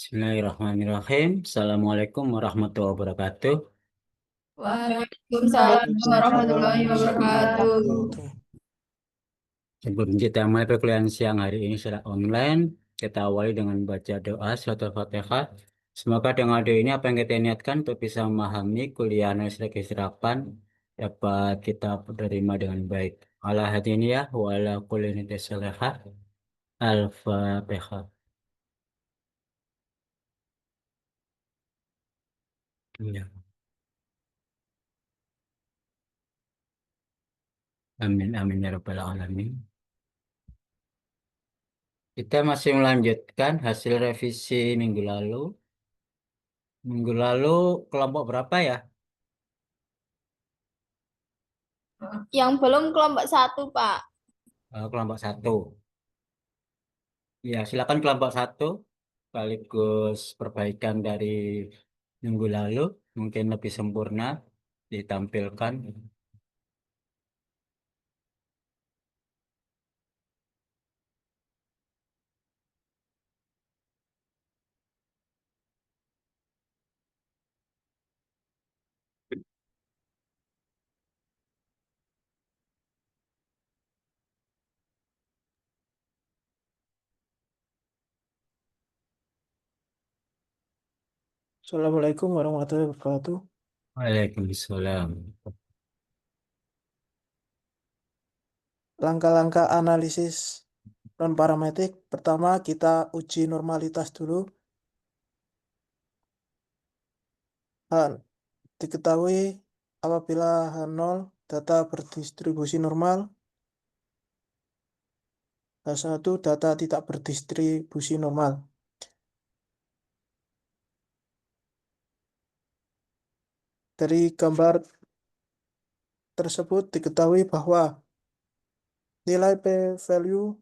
Bismillahirrahmanirrahim. Assalamualaikum warahmatullahi wabarakatuh. Halo, Waalaikumsalam Assalamualaikum warahmatullahi warahmatullahi wabarakatuh. wabarakatuh. Sebelum kita mulai perkuliahan siang hari ini secara online, kita awali dengan baca doa surat Al-Fatihah. Semoga dengan doa ini apa yang kita niatkan untuk bisa memahami kuliah analis kesierapan dapat kita terima dengan baik. Ala hadiniyah wa ala kulli niyyati shalihah. Al-Fatihah. Iya. Amin amin ya rabbal alamin. Kita masih melanjutkan hasil revisi minggu lalu. Minggu lalu kelompok berapa ya? Yang belum kelompok satu, Pak. Kelompok satu. Ya, silakan kelompok satu sekaligus perbaikan dari minggu lalu mungkin lebih sempurna ditampilkan. Assalamualaikum warahmatullahi wabarakatuh. Waalaikumsalam. Langkah-langkah analisis non-parametrik. Pertama, kita uji normalitas dulu. H diketahui apabila H0 data berdistribusi normal, H1 data tidak berdistribusi normal. Dari gambar tersebut diketahui bahwa nilai p-value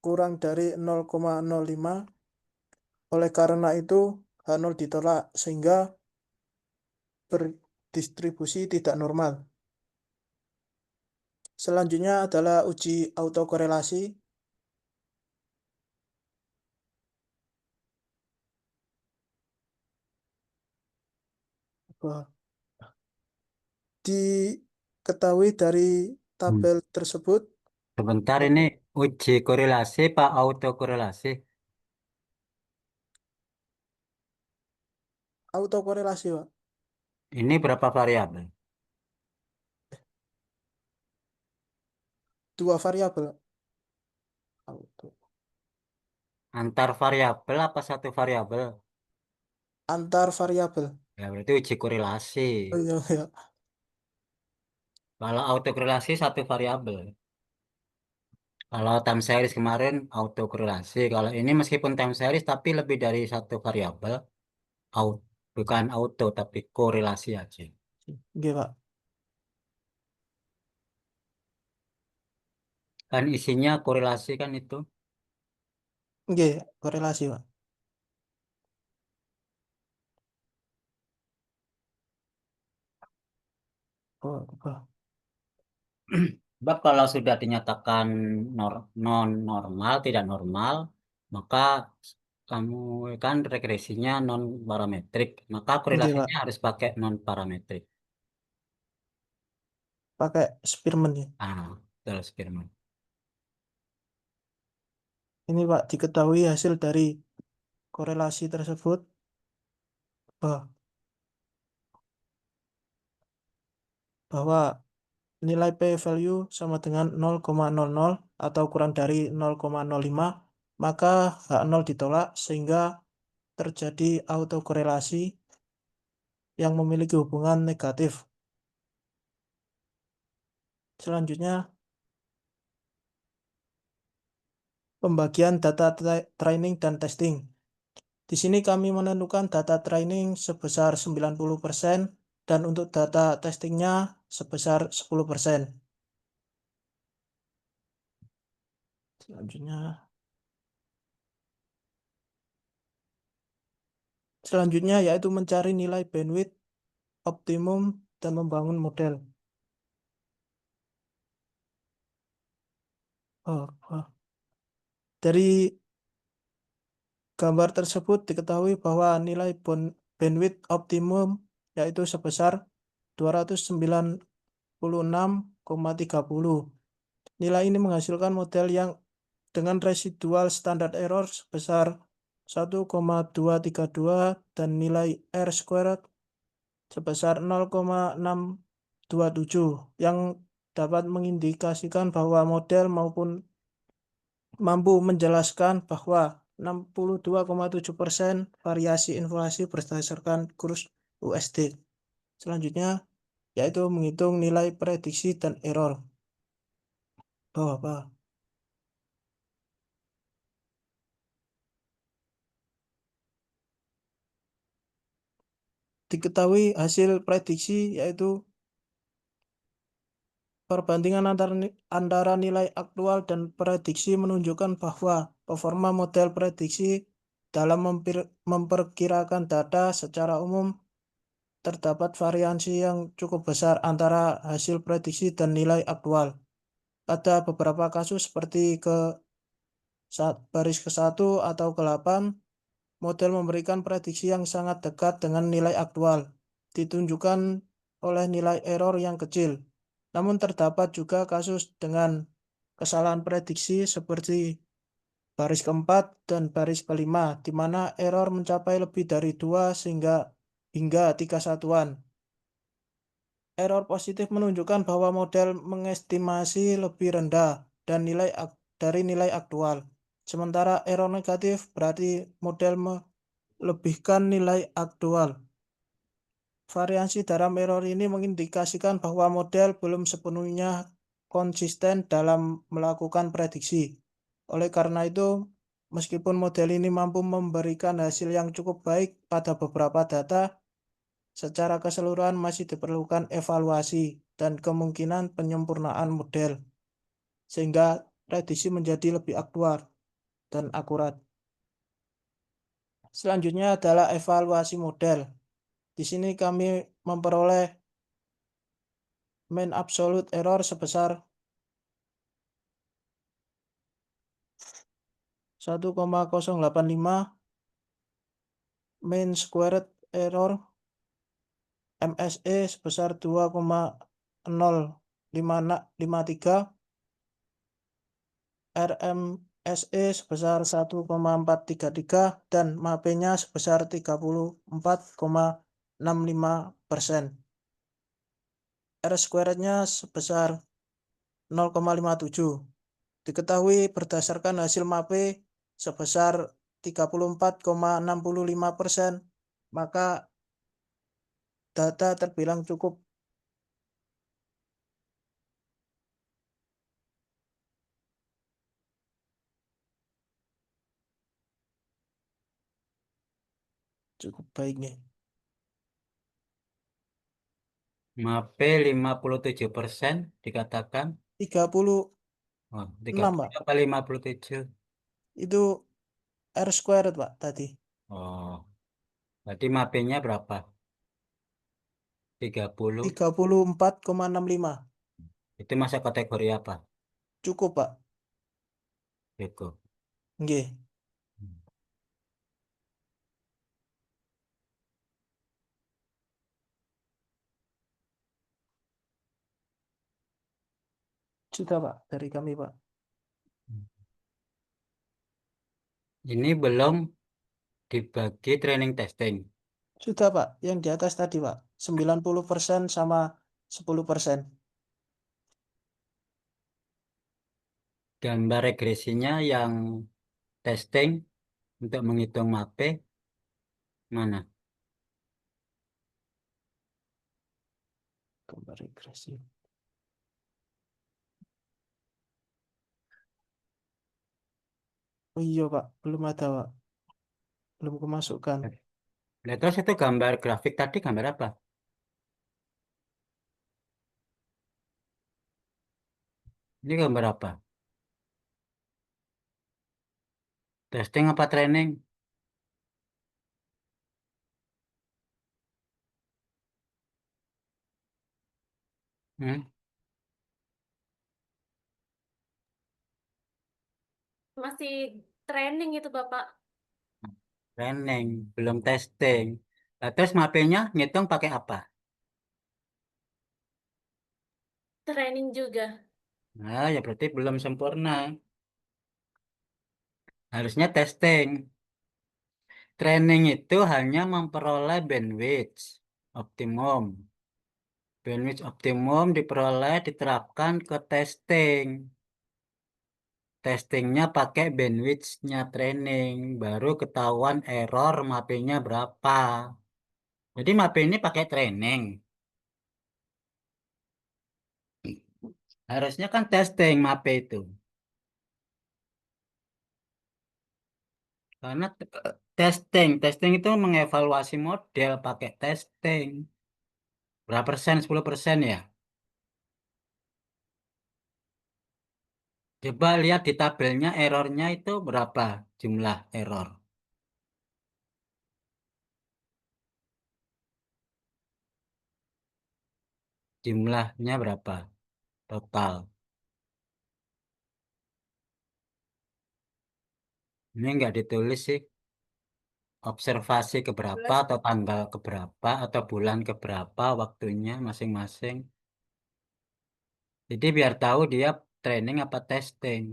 kurang dari 0,05. Oleh karena itu, H0 ditolak sehingga berdistribusi tidak normal. Selanjutnya adalah uji autokorelasi. Wah, diketahui dari Hmm. tabel tersebut, Sebentar ini uji korelasi Pak autokorelasi. autokorelasi, Pak. Ini berapa variabel? Dua variabel. Auto. Antar variabel apa satu variabel? Antar variabel. Ya berarti uji korelasi. Oh, iya, iya. Kalau autokorelasi satu variabel. Kalau time series kemarin autokorelasi. Kalau ini meskipun time series tapi lebih dari satu variabel. Au- Bukan auto tapi korelasi aja. Oke, Pak. Kan isinya korelasi kan itu. Oke, korelasi, Pak. Oh, apa? Sebab kalau sudah dinyatakan non normal, tidak normal, maka kamu kan regresinya non parametrik, maka Oke, korelasinya Pak. harus pakai non parametrik. Pakai Spearman ya. Terus Firman. Ini, Pak, diketahui hasil dari korelasi tersebut bah- bahwa nilai p-value sama dengan 0,00 atau kurang dari 0,05, maka H0 ditolak sehingga terjadi autokorelasi yang memiliki hubungan negatif. Selanjutnya, pembagian data training dan testing. Di sini kami menentukan data training sebesar 90% dan untuk data testingnya sebesar 10%. Selanjutnya, selanjutnya yaitu mencari nilai bandwidth optimum dan membangun model. Oh, oh. Dari gambar tersebut diketahui bahwa nilai bandwidth optimum yaitu sebesar 296,30. Nilai ini menghasilkan model yang dengan residual standard error sebesar 1,232 dan nilai R squared sebesar 0,627 yang dapat mengindikasikan bahwa model mampu menjelaskan bahwa 62,7% variasi inflasi berdasarkan kurs USD. Selanjutnya yaitu menghitung nilai prediksi dan error. Apa? Diketahui hasil prediksi yaitu perbandingan antara nilai aktual dan prediksi menunjukkan bahwa performa model prediksi dalam memperkirakan data secara umum terdapat variasi yang cukup besar antara hasil prediksi dan nilai aktual. Pada beberapa kasus seperti baris ke-1 atau ke-8, model memberikan prediksi yang sangat dekat dengan nilai aktual, ditunjukkan oleh nilai error yang kecil. Namun terdapat juga kasus dengan kesalahan prediksi seperti baris ke-4 dan baris ke-5, di mana error mencapai lebih dari 2 hingga 3 satuan. Error positif menunjukkan bahwa model mengestimasi lebih rendah dari nilai aktual. Sementara error negatif berarti model melebihkan nilai aktual. Variasi dalam error ini mengindikasikan bahwa model belum sepenuhnya konsisten dalam melakukan prediksi. Oleh karena itu, meskipun model ini mampu memberikan hasil yang cukup baik pada beberapa data, secara keseluruhan masih diperlukan evaluasi dan kemungkinan penyempurnaan model, sehingga prediksi menjadi lebih aktual dan akurat. Selanjutnya adalah evaluasi model. Di sini kami memperoleh mean absolute error sebesar 1,085, mean squared error MSE sebesar 2,0553, RMSE sebesar 1,433 dan MAPE-nya sebesar 34,65%. R squared-nya sebesar 0,57. Diketahui berdasarkan hasil MAPE sebesar 34,65%, maka data terbilang cukup baik nih. MAPE 57% dikatakan. 36, Oh, Pak. 30 apa 57? Itu R squared, Pak, tadi. Oh, berarti MAPE-nya berapa? 30. 34,65. Itu masuk kategori apa? Cukup, Pak. Cukup. Nggih. Sudah, Pak, dari kami, Pak. Ini belum dibagi training testing. Sudah, Pak. Yang di atas tadi, Pak. 90% sama 10%. Gambar regresinya yang testing untuk menghitung MAPE mana? Gambar regresi. Oh iya, Pak. Belum ada, Pak. Belum kemasukan. Nah, terus itu gambar grafik tadi gambar apa? Ini gambar apa? Testing apa training? Hmm? Masih training itu Bapak. Training, belum testing. Nah, terus mappingnya ngitung pakai apa? Training juga. Nah, ya berarti belum sempurna. Harusnya testing. Training itu hanya memperoleh bandwidth optimum. Bandwidth optimum diperoleh diterapkan ke testing. Testingnya pakai bandwidth-nya training. Baru ketahuan error mappingnya berapa. Jadi mapping ini pakai training. Harusnya kan testing mapping itu. Karena testing itu mengevaluasi model pakai testing. Berapa persen? 10% ya? Coba lihat di tabelnya errornya itu berapa jumlah error. Jumlahnya berapa total. Ini nggak ditulis sih. Observasi keberapa 11. atau tanggal keberapa atau bulan keberapa waktunya masing-masing. Jadi biar tahu dia training apa testing.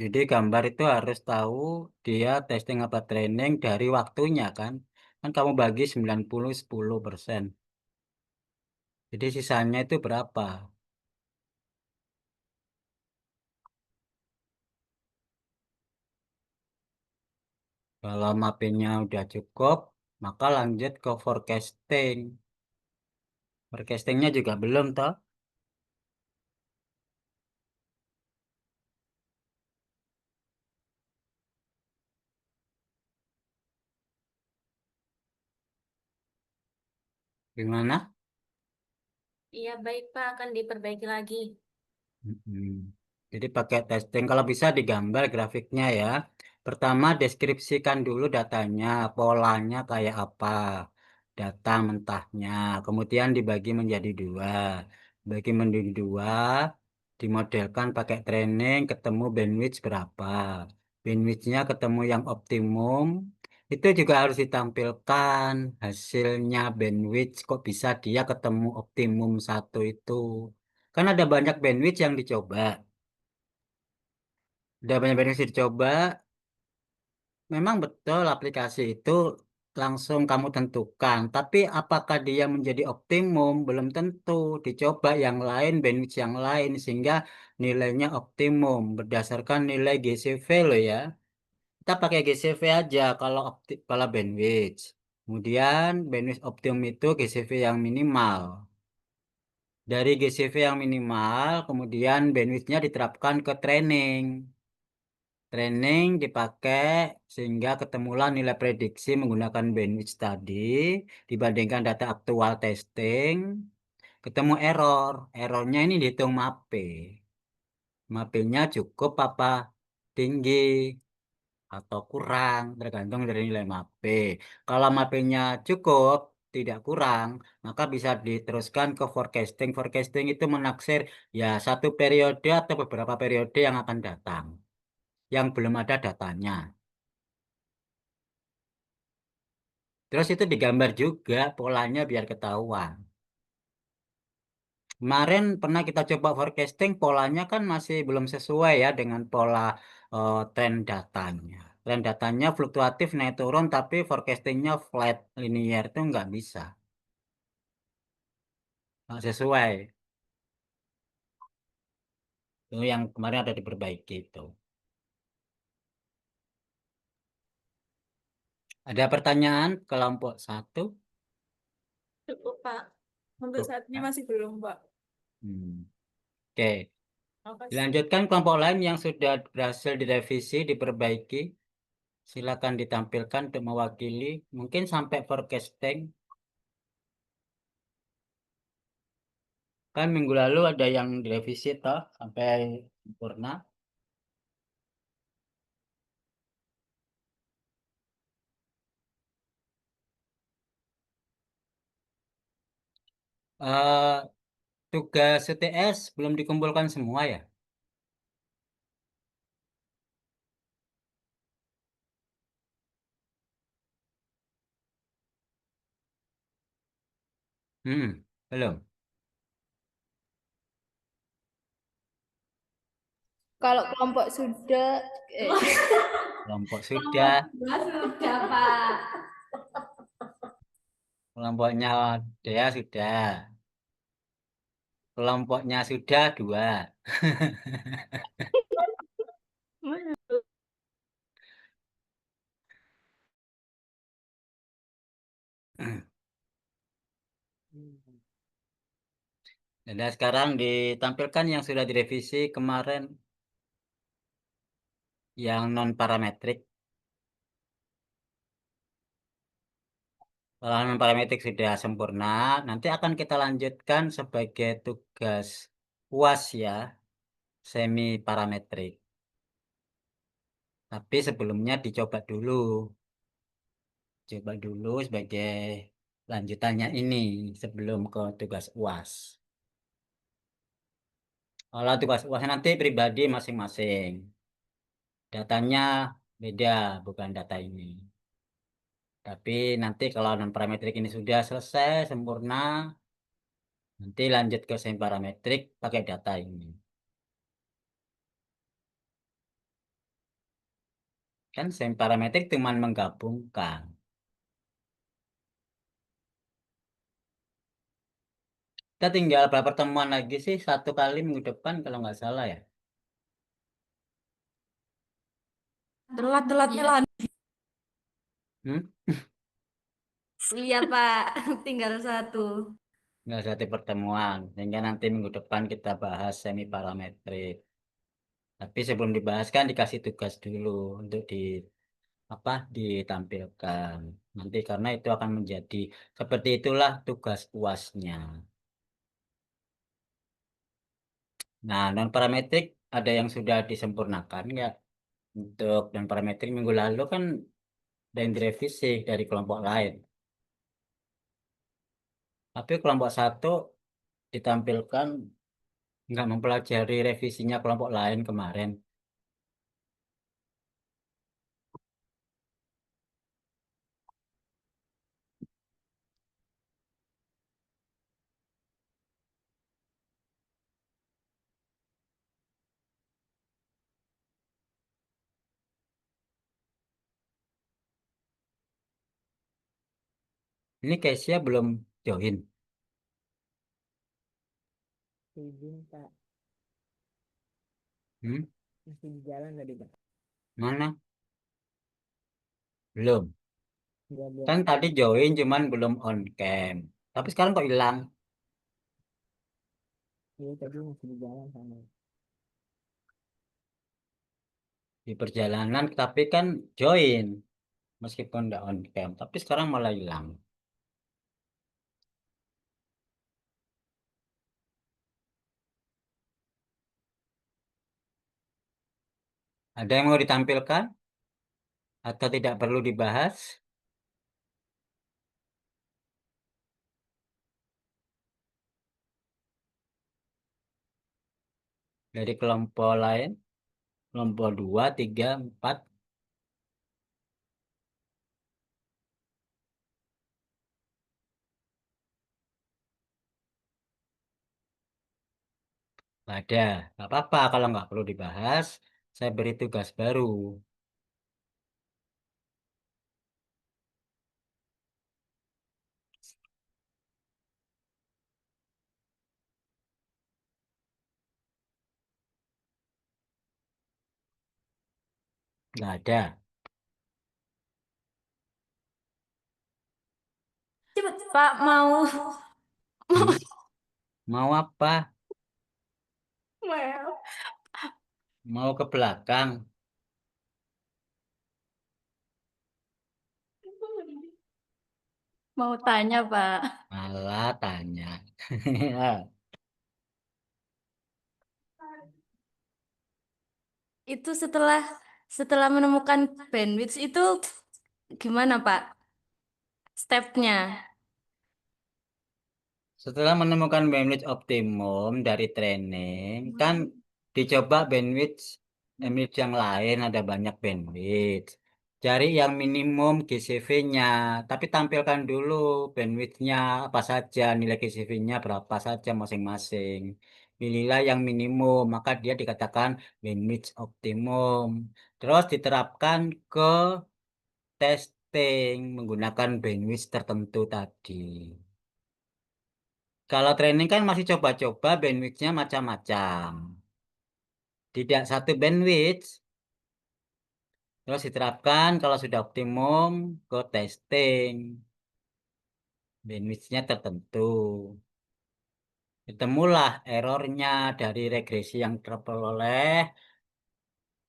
Jadi gambar itu harus tahu dia testing apa training dari waktunya kan. Kan kamu bagi 90 10%. Jadi sisanya itu berapa? Kalau mappingnya udah cukup, maka lanjut ke forecasting. Forecastingnya juga belum toh. Gimana? Iya, baik Pak, akan diperbaiki lagi. Mm-mm. Jadi pakai testing kalau bisa digambar grafiknya ya. Pertama deskripsikan dulu datanya, polanya kayak apa, data mentahnya. Kemudian dibagi menjadi dua. Bagi menjadi dua, dimodelkan pakai training, ketemu bandwidth berapa. Bandwidthnya ketemu yang optimum, itu juga harus ditampilkan hasilnya bandwidth. Kok bisa dia ketemu optimum satu itu. Kan ada banyak bandwidth yang dicoba. Ada banyak bandwidth yang dicoba. Memang betul aplikasi itu langsung kamu tentukan. Tapi apakah dia menjadi optimum? Belum tentu. Dicoba yang lain, bandwidth yang lain. Sehingga nilainya optimum. Berdasarkan nilai GCV loh ya. Kita pakai GCV aja kalau bandwidth. Kemudian bandwidth optimum itu GCV yang minimal. Dari GCV yang minimal, kemudian bandwidthnya diterapkan ke training. Training dipakai sehingga ketemulah nilai prediksi menggunakan bandwidth tadi dibandingkan data aktual testing. Ketemu error. Errornya ini dihitung MAPE. MAPE-nya cukup apa tinggi atau kurang tergantung dari nilai MAPE. Kalau MAPE-nya cukup, tidak kurang, maka bisa diteruskan ke forecasting. Forecasting itu menaksir ya satu periode atau beberapa periode yang akan datang, yang belum ada datanya. Terus itu digambar juga polanya biar ketahuan. Kemarin pernah kita coba forecasting, polanya kan masih belum sesuai ya dengan pola tren datanya. Tren datanya fluktuatif naik turun, tapi forecastingnya flat linear itu nggak bisa, nggak sesuai. Itu yang kemarin ada diperbaiki itu. Ada pertanyaan kelompok satu? Cukup Pak. Untuk Cukup, saat ini ya? masih belum Pak. Hmm. Oke, Makasih. dilanjutkan kelompok lain yang sudah berhasil direvisi, diperbaiki. Silakan ditampilkan untuk mewakili. Mungkin sampai forecasting. Kan minggu lalu ada yang direvisi toh sampai sempurna. Eh, tugas UTS belum dikumpulkan semua ya? Belum. Kalau kelompok sudah, Kelompok sudah, sudah Pak. kelompoknya Dea sudah. Kelompoknya sudah 2. Dan sekarang ditampilkan yang sudah direvisi kemarin, yang non parametrik. Kalau non parametrik sudah sempurna, nanti akan kita lanjutkan sebagai tugas UAS ya, semi parametrik. Tapi sebelumnya coba dulu sebagai lanjutannya ini sebelum ke tugas UAS. Kalau tugas UAS nanti pribadi masing-masing. Datanya beda, bukan data ini. Tapi nanti kalau non parametrik ini sudah selesai sempurna, nanti lanjut ke semi parametrik pakai data ini. Kan semi parametrik cuma menggabungkan. Kita tinggal berapa pertemuan lagi sih? 1 kali minggu depan kalau nggak salah ya. Telat-telatnya lah. Hmm? Iya Pak, tinggal 1. Nggak 1 pertemuan. Sehingga nanti minggu depan kita bahas semi parametrik. Tapi sebelum dibahas kan dikasih tugas dulu untuk ditampilkan. Nanti karena itu akan menjadi seperti itulah tugas UASnya. Nah, non parametrik ada yang sudah disempurnakan nggak? Untuk non parametrik minggu lalu kan ada yang direvisi dari kelompok lain. Tapi kelompok 1 ditampilkan nggak mempelajari revisinya kelompok lain kemarin. Ini Kesia belum join. Izin Pak, Hmm? masih di jalan tadi Pak. Mana? Belum. Belum Kan tadi join cuman belum on cam. Tapi sekarang kok hilang? Iya tadi masih di jalan sama. Di perjalanan tapi kan join meskipun nggak on cam. Tapi sekarang malah hilang. Ada yang mau ditampilkan atau tidak perlu dibahas? Dari kelompok lain, kelompok 2, 3, 4, nggak ada. Nggak apa-apa kalau nggak perlu dibahas. Saya beri tugas baru. Nggak ada. Cepet Pak, mau Hmm? Mau apa? Mau ke belakang? mau tanya Pak. Malah tanya. Itu setelah setelah menemukan bandwidth itu gimana Pak? Stepnya. Setelah menemukan bandwidth optimum dari training, kan dicoba bandwidth yang lain, ada banyak bandwidth. Cari yang minimum GCV-nya, tapi tampilkan dulu bandwidth-nya apa saja, nilai GCV-nya berapa saja masing-masing. Pilihlah yang minimum, maka dia dikatakan bandwidth optimum. Terus diterapkan ke testing menggunakan bandwidth tertentu tadi. Kalau training kan masih coba-coba bandwidth-nya macam-macam. Tidak satu bandwidth, terus diterapkan kalau sudah optimum ke testing. Bandwidth-nya tertentu. Ditemulah errornya dari regresi yang terperoleh.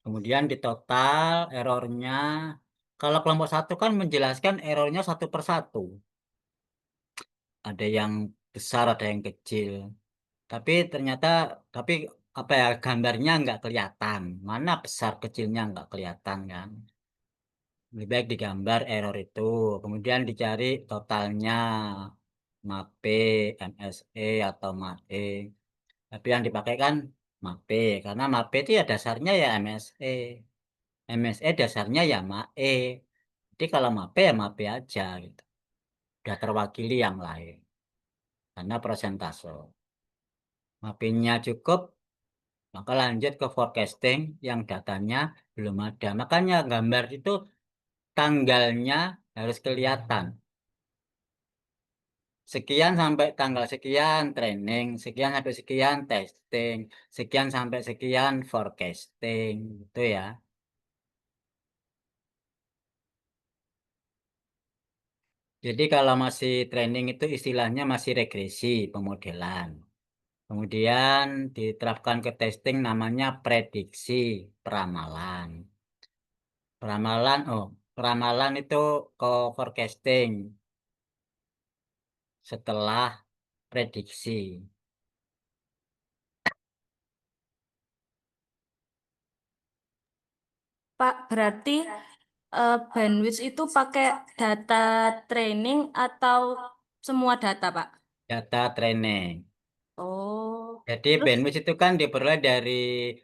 Kemudian di total errornya. Kalau kelompok satu kan menjelaskan errornya satu per satu. Ada yang besar, ada yang kecil. Tapi ternyata, tapi apa ya, gambarnya nggak kelihatan. Mana besar kecilnya nggak kelihatan kan. Lebih baik digambar error itu. Kemudian dicari totalnya. MAPE, MSE, atau MAE. Tapi yang dipakai kan MAPE. Karena MAPE itu ya dasarnya ya MSE. MSE dasarnya ya MAE. Jadi kalau MAPE ya MAPE aja gitu. Udah terwakili yang lain. Karena persentase. MAPE-nya cukup, maka lanjut ke forecasting yang datanya belum ada. Makanya gambar itu tanggalnya harus kelihatan. Sekian sampai tanggal sekian training, sekian sampai sekian testing, sekian sampai sekian forecasting. Itu ya. Jadi kalau masih training itu istilahnya masih regresi pemodelan. Kemudian diterapkan ke testing namanya prediksi peramalan. Peramalan itu ke forecasting setelah prediksi. Pak, berarti bandwidth itu pakai data training atau semua data, Pak? Data training. Oh, Jadi terus bandwidth itu kan diperoleh dari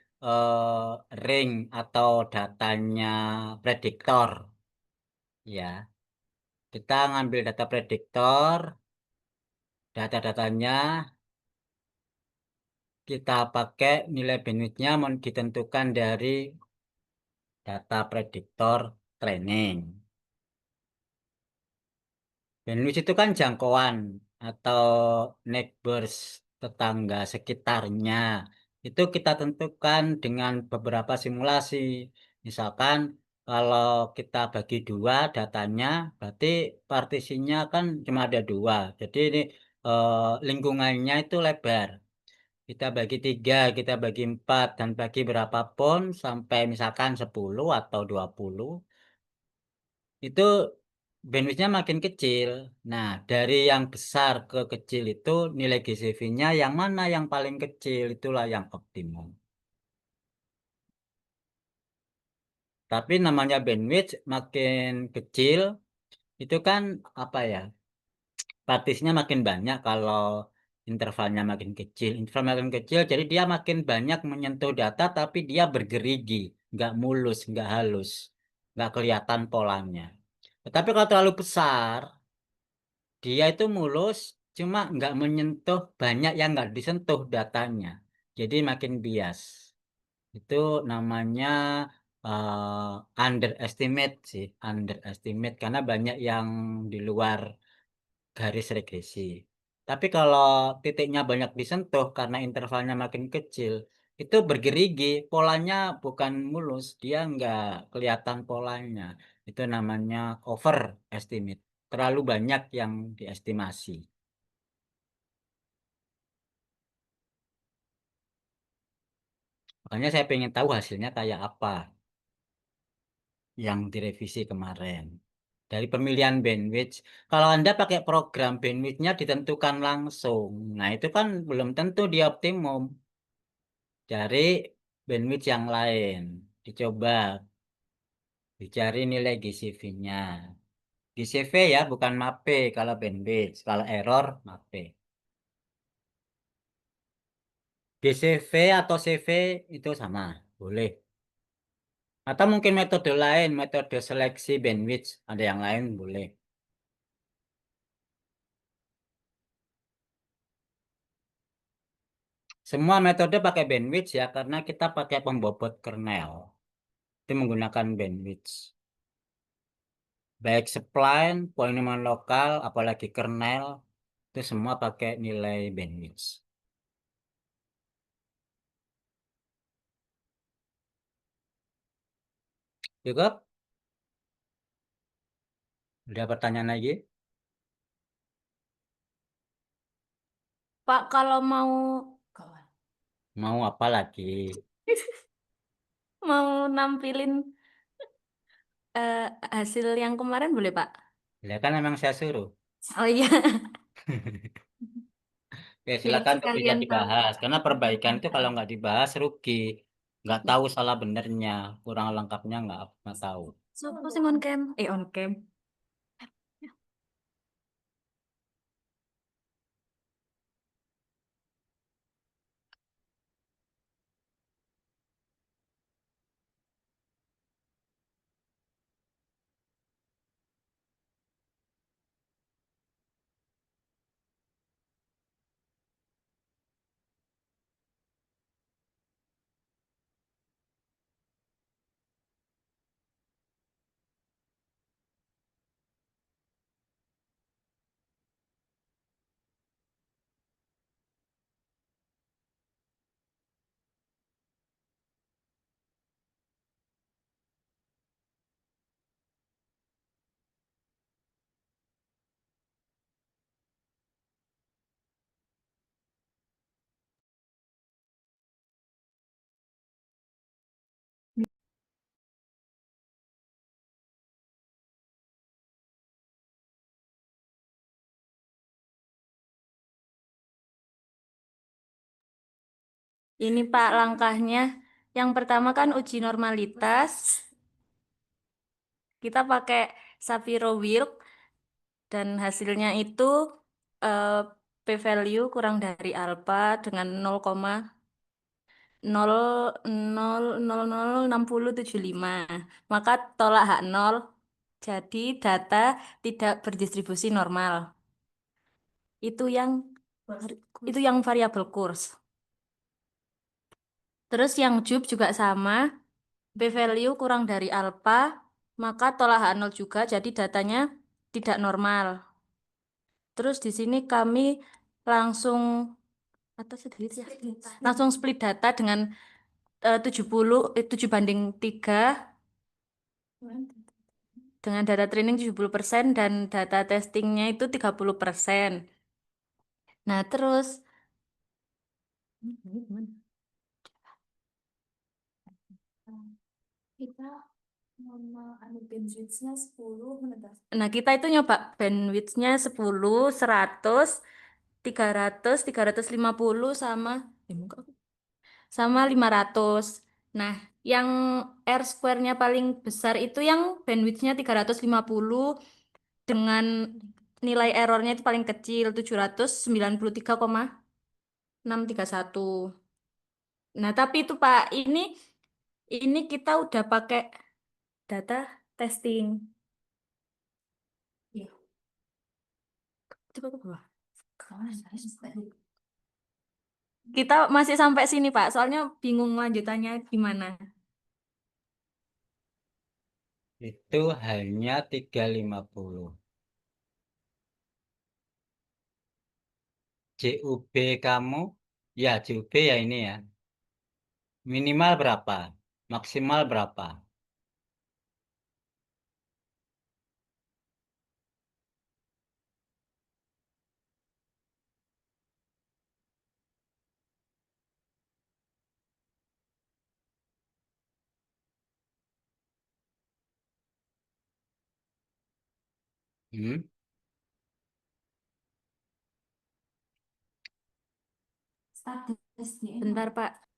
ring atau datanya prediktor. Ya, kita ngambil data prediktor, data-datanya kita pakai nilai bandwidthnya ditentukan dari data prediktor training. Bandwidth itu kan jangkauan atau neighbors, tetangga sekitarnya. Itu kita tentukan dengan beberapa simulasi. Misalkan kalau kita bagi dua datanya, berarti partisinya kan cuma ada dua. Jadi ini lingkungannya itu lebar. Kita bagi tiga, kita bagi empat, dan bagi berapapun sampai misalkan 10 atau 20 itu bandwidthnya makin kecil. Nah, dari yang besar ke kecil itu nilai GCV-nya yang mana yang paling kecil, itulah yang optimum. Tapi namanya bandwidth makin kecil, itu kan apa ya, partisnya makin banyak kalau intervalnya makin kecil. Interval makin kecil, jadi dia makin banyak menyentuh data, tapi dia bergerigi, nggak mulus, nggak halus, nggak kelihatan polanya. Tetapi kalau terlalu besar, dia itu mulus, cuma nggak menyentuh banyak yang nggak disentuh datanya. Jadi makin bias. Itu namanya underestimate sih, underestimate karena banyak yang di luar garis regresi. Tapi kalau titiknya banyak disentuh karena intervalnya makin kecil, itu bergerigi, polanya bukan mulus, dia nggak kelihatan polanya. Itu namanya overestimate. Terlalu banyak yang diestimasi. Makanya saya pengen tahu hasilnya kayak apa yang direvisi kemarin. Dari pemilihan bandwidth, kalau Anda pakai program bandwidth-nya ditentukan langsung. Nah, itu kan belum tentu dia optimum. Cari bandwidth yang lain. Dicoba, dicari nilai GCV-nya. GCV ya, bukan MAPE kalau bandwidth. Kalau error, MAPE. GCV atau CV itu sama, boleh. Atau mungkin metode lain, metode seleksi bandwidth, ada yang lain boleh. Semua metode pakai bandwidth ya, karena kita pakai pembobot kernel. Itu menggunakan bandwidth. Baik spline, polynomial lokal, apalagi kernel, itu semua pakai nilai bandwidth. Cukup? Ada pertanyaan lagi? Pak, kalau mau Mau apa lagi? mau nampilin eh, hasil yang kemarin boleh, Pak? Ya kan memang saya suruh. Oh iya, Ya biar silakan tuh bisa sekalian tahu. dibahas. Karena perbaikan itu kalau nggak dibahas rugi. Nggak tahu salah benernya. Kurang lengkapnya nggak tahu. So, posting on cam. On cam. Ini Pak langkahnya. Yang pertama kan uji normalitas. Kita pakai Shapiro-Wilk dan hasilnya itu eh, p-value kurang dari alpha dengan 0,00006075. Maka tolak H0 jadi data tidak berdistribusi normal. Itu yang variabel kurs. Terus yang Joub juga sama, p-value kurang dari alpha, maka tolak H0 juga, jadi datanya tidak normal. Terus di sini kami langsung atau sedikit ya, langsung split data dengan 7 banding 3 dengan data training 70% dan data testingnya itu 30%. Nah, terus nah, kita itu nyoba bandwidth-nya 10, 100, 300, 350 sama 500. Nah, yang R square-nya paling besar itu yang bandwidth-nya 350 dengan nilai errornya itu paling kecil 793,631. Nah, tapi itu Pak, ini kita udah pakai data testing. Iya. Coba ke bawah. Kita masih sampai sini, Pak. Soalnya bingung lanjutannya gimana. Itu hanya 350. CUB kamu, ya CUB ya ini ya. Minimal berapa? Maksimal berapa? Hmm? Bentar, Pak.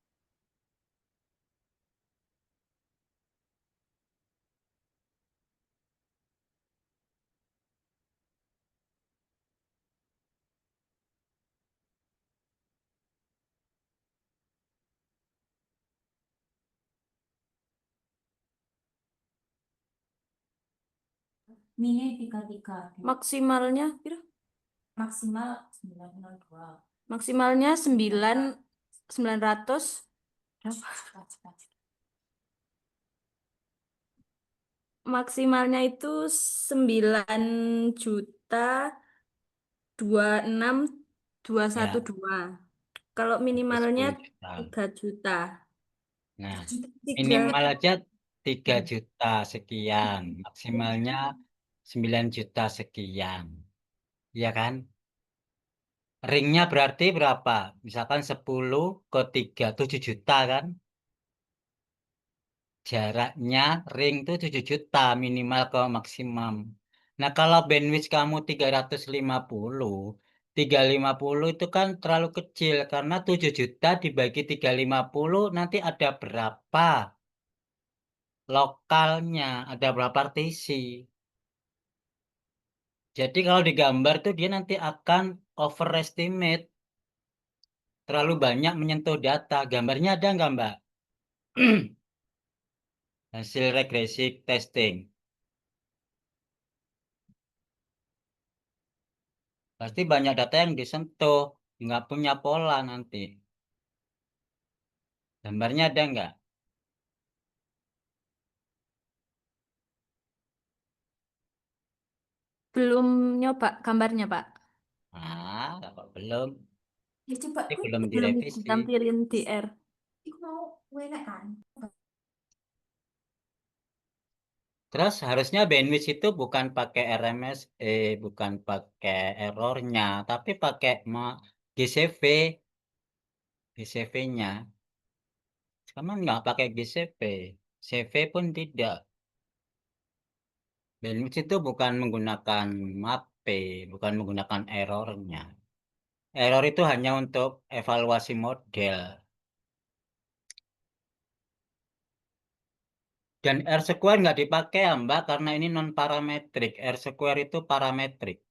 Mini 33. Maksimalnya piro? Maksimal 902. Maksimalnya 900 berapa? Maksimalnya itu 9.26.212. Kalau minimalnya 10 juta. 3 juta. Nah, 3. minimal aja 3 juta sekian, maksimalnya 9 juta sekian. Iya kan? Ringnya berarti berapa? Misalkan 10 ke 3, 7 juta kan? Jaraknya ring itu 7 juta minimal ke maksimum. Nah, kalau bandwidth kamu 350 itu kan terlalu kecil karena 7 juta dibagi 350 nanti ada berapa lokalnya, ada berapa partisi. Jadi kalau digambar tuh dia nanti akan overestimate, terlalu banyak menyentuh data. Gambarnya ada nggak, Mbak? Hasil regresi testing. Pasti banyak data yang disentuh, nggak punya pola nanti. Gambarnya ada nggak? Belum nyoba gambarnya, Pak. Ah, kalau belum, Ya coba ini belum Belum direvisi. ditampilin di R. iku mau enak kan? Terus harusnya bandwidth itu bukan pakai RMS, bukan pakai errornya, tapi pakai GCV, GCV-nya. Kamu nggak pakai GCV, CV pun tidak. Bandwidth itu bukan menggunakan MAPE, bukan menggunakan errornya. Error itu hanya untuk evaluasi model. Dan R square nggak dipakai ya Mbak, karena ini non parametrik. R square itu parametrik.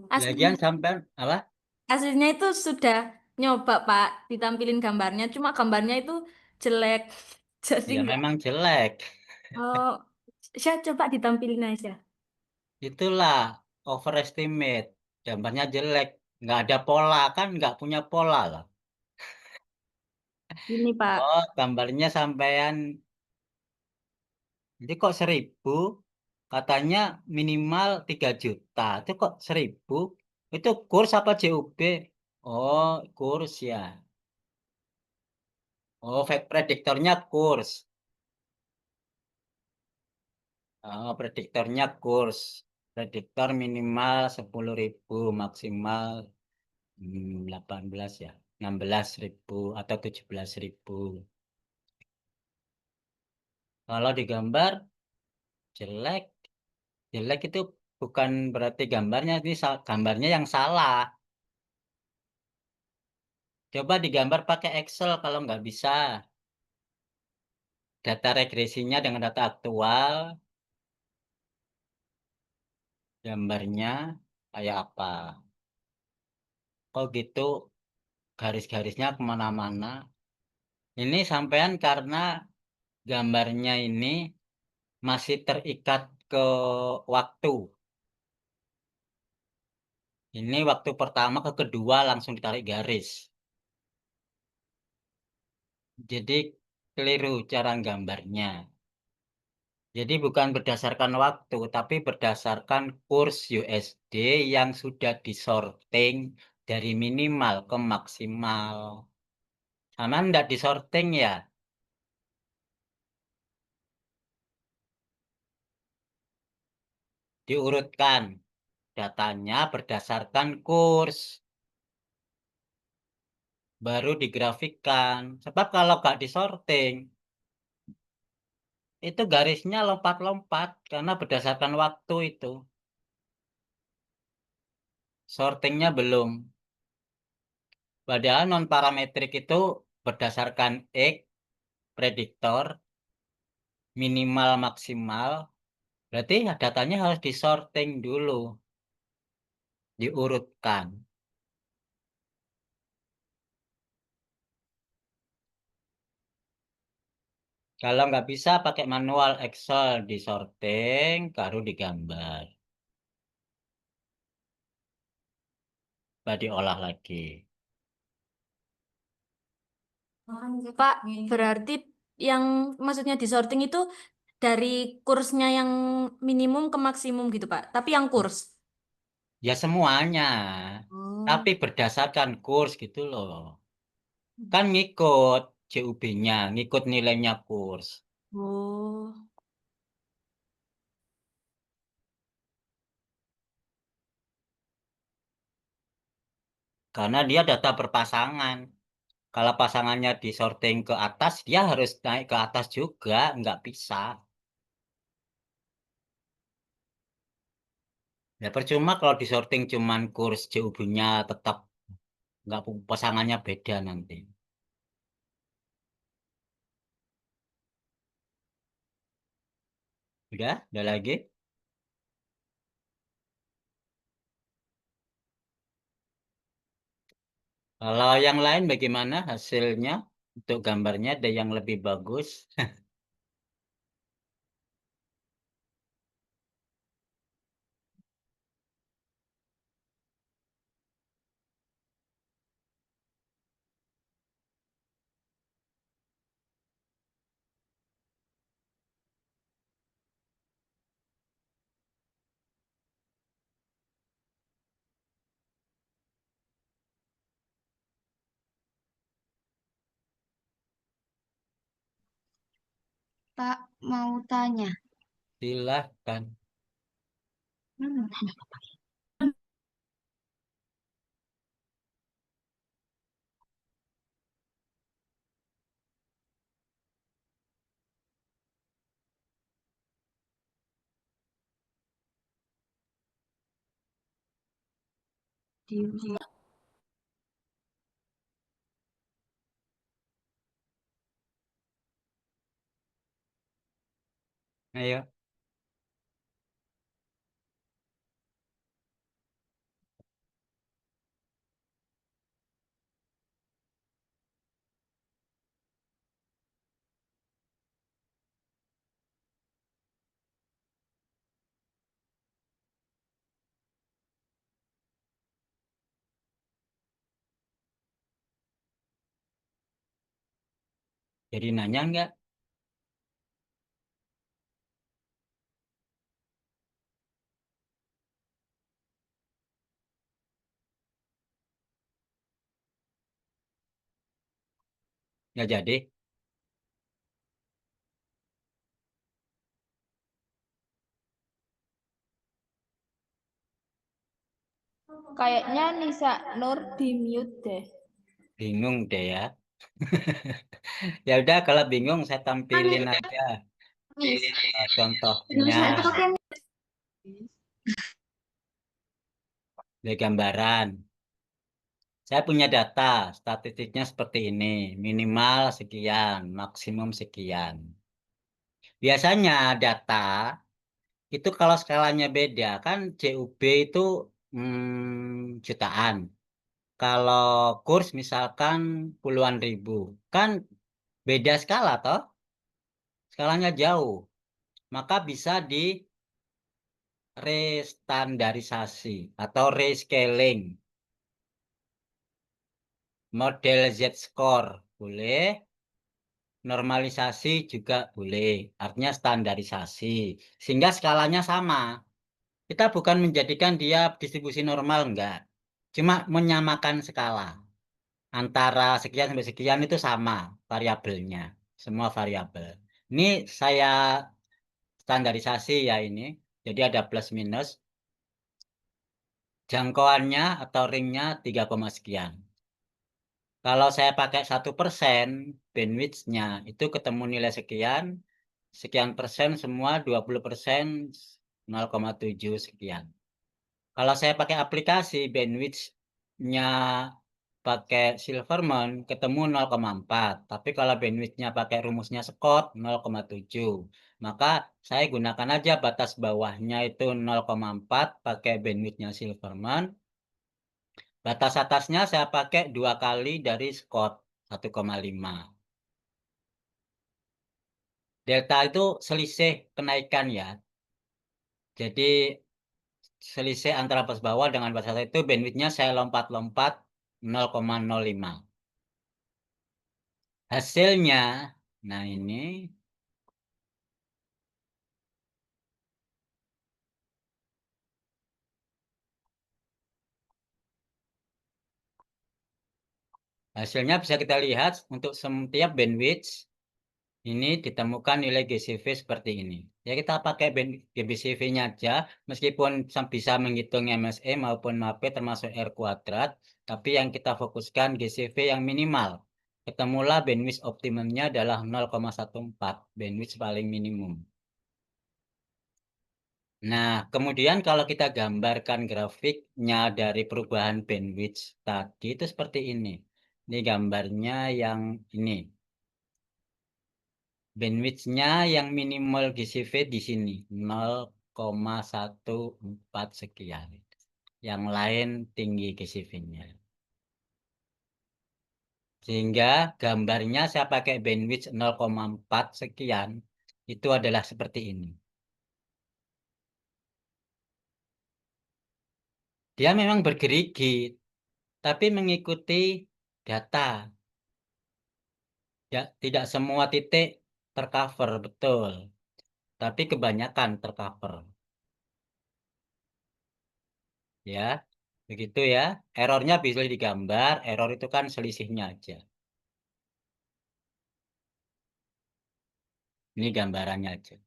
Lagian Aslinya, sampai apa? aslinya itu sudah nyoba, Pak, ditampilin gambarnya. Cuma gambarnya itu jelek. Jadi Ya enggak. memang jelek. Oh, saya coba ditampilin aja. Itulah overestimate. Gambarnya jelek. Nggak ada pola kan, nggak punya pola lah. Ini, Pak. Oh, gambarnya sampean. Jadi kok 1.000? Katanya minimal 3 juta. Itu kok 1.000? Itu kurs apa CUB? Oh, kurs ya. Oh, prediktornya kurs. Oh, prediktornya kurs. Prediktor minimal 10.000, maksimal 18 ya. 16.000 atau 17.000. Kalau digambar jelek, jelek itu bukan berarti gambarnya, ini gambarnya yang salah. Coba digambar pakai Excel kalau nggak bisa. Data regresinya dengan data aktual, gambarnya kayak apa. Kok gitu garis-garisnya kemana-mana. Ini sampean karena gambarnya ini masih terikat ke waktu. Ini waktu pertama ke kedua langsung ditarik garis. Jadi keliru cara gambarnya. Jadi bukan berdasarkan waktu, tapi berdasarkan kurs USD yang sudah disorting dari minimal ke maksimal. Sama enggak disorting ya? Diurutkan datanya berdasarkan kurs. Baru digrafikkan. Sebab kalau nggak disorting, itu garisnya lompat-lompat karena berdasarkan waktu itu. Sortingnya belum. Padahal non parametrik itu berdasarkan X, prediktor, minimal maksimal. Berarti datanya harus disorting dulu, diurutkan. Kalau nggak bisa pakai manual Excel, di sorting, baru digambar. Baru diolah lagi. Pak, berarti yang maksudnya di sorting itu dari kursnya yang minimum ke maksimum gitu, Pak. Tapi yang kurs. Ya semuanya. Tapi Oh. berdasarkan kurs gitu loh. Kan ngikut CUB-nya, ngikut nilainya kurs. Oh. Karena dia data berpasangan. Kalau pasangannya disorting ke atas, dia harus naik ke atas juga, nggak bisa. Ya percuma kalau disorting cuman kurs CUB-nya tetap nggak pasangannya beda nanti. Udah lagi. Kalau yang lain bagaimana hasilnya? Untuk gambarnya ada yang lebih bagus. Pak, mau tanya. Silahkan. Ayo. Jadi nanya nggak? Nggak jadi. Kayaknya Nisa Nur di mute deh. Bingung deh ya. Ya udah kalau bingung saya tampilin aja contohnya dari gambaran. Saya punya data, statistiknya seperti ini, minimal sekian, maksimum sekian. Biasanya data itu kalau skalanya beda, kan CUB itu jutaan. Kalau kurs misalkan puluhan ribu, kan beda skala toh, skalanya jauh. Maka bisa di restandarisasi atau rescaling. Model Z-score boleh, normalisasi juga boleh. Artinya standarisasi. Sehingga skalanya sama. Kita bukan menjadikan dia distribusi normal, enggak. Cuma menyamakan skala. Antara sekian sampai sekian itu sama variabelnya. Semua variabel. Ini saya standarisasi ya ini. Jadi ada plus minus. Jangkauannya atau ringnya 3, sekian. Kalau saya pakai 1%, bandwidth-nya itu ketemu nilai sekian, sekian persen semua 20%, 0,7 sekian. Kalau saya pakai aplikasi, bandwidth-nya pakai Silverman ketemu 0,4. Tapi kalau bandwidth-nya pakai rumusnya Scott 0,7. Maka saya gunakan aja batas bawahnya itu 0,4 pakai bandwidth-nya Silverman. Batas atasnya saya pakai 2 kali dari Scott 1,5. Delta itu selisih kenaikan ya. Jadi selisih antara bus bawah dengan bus atas itu bandwidthnya saya lompat-lompat 0,05. Hasilnya, nah ini hasilnya bisa kita lihat untuk setiap bandwidth ini ditemukan nilai GCV seperti ini. Ya kita pakai GCV-nya aja, meskipun bisa menghitung MSE maupun MAPE termasuk R kuadrat, tapi yang kita fokuskan GCV yang minimal. Ketemulah bandwidth optimumnya adalah 0,14, bandwidth paling minimum. Nah, kemudian kalau kita gambarkan grafiknya dari perubahan bandwidth tadi itu seperti ini. Ini gambarnya yang ini. Bandwidth-nya yang minimal GCV di sini 0,14 sekian. Yang lain tinggi GCV-nya. Sehingga gambarnya saya pakai bandwidth 0,4 sekian. Itu adalah seperti ini. Dia memang bergerigit, tapi mengikuti data. Ya, tidak semua titik tercover, betul. Tapi kebanyakan tercover. Ya, begitu ya. Errornya bisa digambar, error itu kan selisihnya aja. Ini gambarannya aja.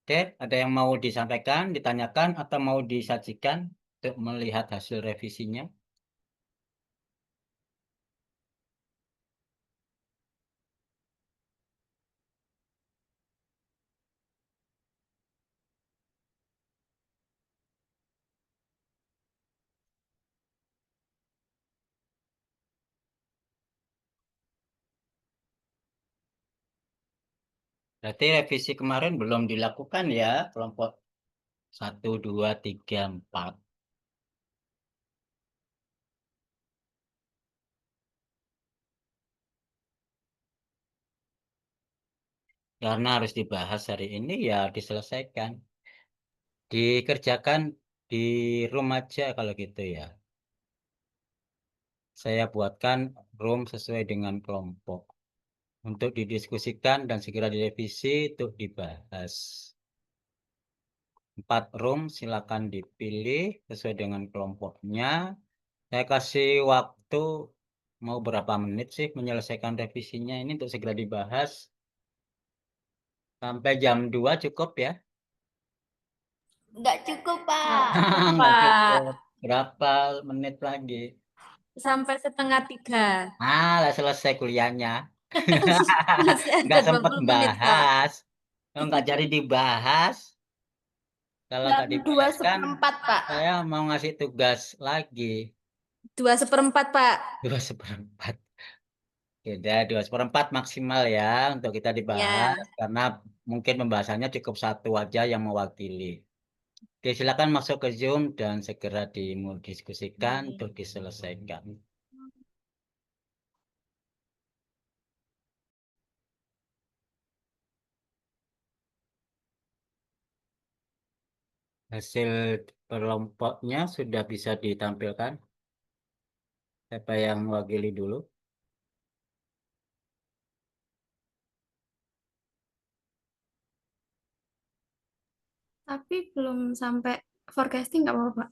Oke, ada yang mau disampaikan, ditanyakan, atau mau disajikan untuk melihat hasil revisinya? Berarti revisi kemarin belum dilakukan ya, kelompok 1, 2, 3, 4. Karena harus dibahas hari ini, ya diselesaikan. Dikerjakan di room aja kalau gitu ya. Saya buatkan room sesuai dengan kelompok. Untuk didiskusikan dan segera direvisi untuk dibahas. 4 room silakan dipilih sesuai dengan kelompoknya. Saya kasih waktu mau berapa menit sih menyelesaikan revisinya ini untuk segera dibahas. Sampai jam 2 cukup ya? Nggak cukup, Pak. Nggak Pak, cukup. Berapa menit lagi? sampai 2:30. Lah selesai kuliahnya. Masih ada Nggak sempat 20 menit kok. bahas. Kalau nggak jadi dibahas, kalau Jam nggak dua dibahas kan seperempat, Pak. saya mau ngasih tugas lagi. 2/4, Pak. 2/4. Beda 2/4 maksimal ya untuk kita dibahas Ya. karena mungkin pembahasannya cukup satu aja yang mewakili. Oke, silakan masuk ke Zoom dan segera dimudiskusikan untuk diselesaikan. Hasil kelompoknya sudah bisa ditampilkan. Siapa yang mewakili dulu? Tapi belum sampai forecasting nggak apa-apa, Pak.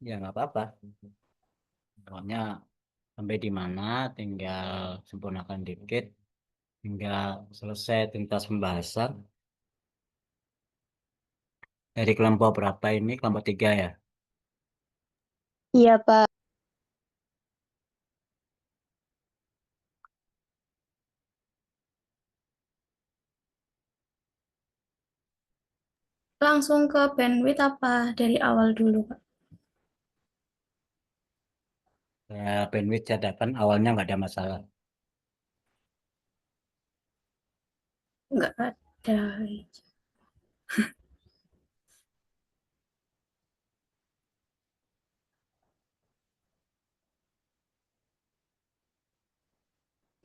Ya nggak apa-apa. Pokoknya sampai di mana tinggal sempurnakan dikit. Hingga selesai tuntas pembahasan. Dari kelompok berapa ini? Kelompok 3 ya? Iya, Pak. Langsung ke bandwidth apa dari awal dulu, Pak? Ya, bandwidth catatan awalnya nggak ada masalah. Nggak ada.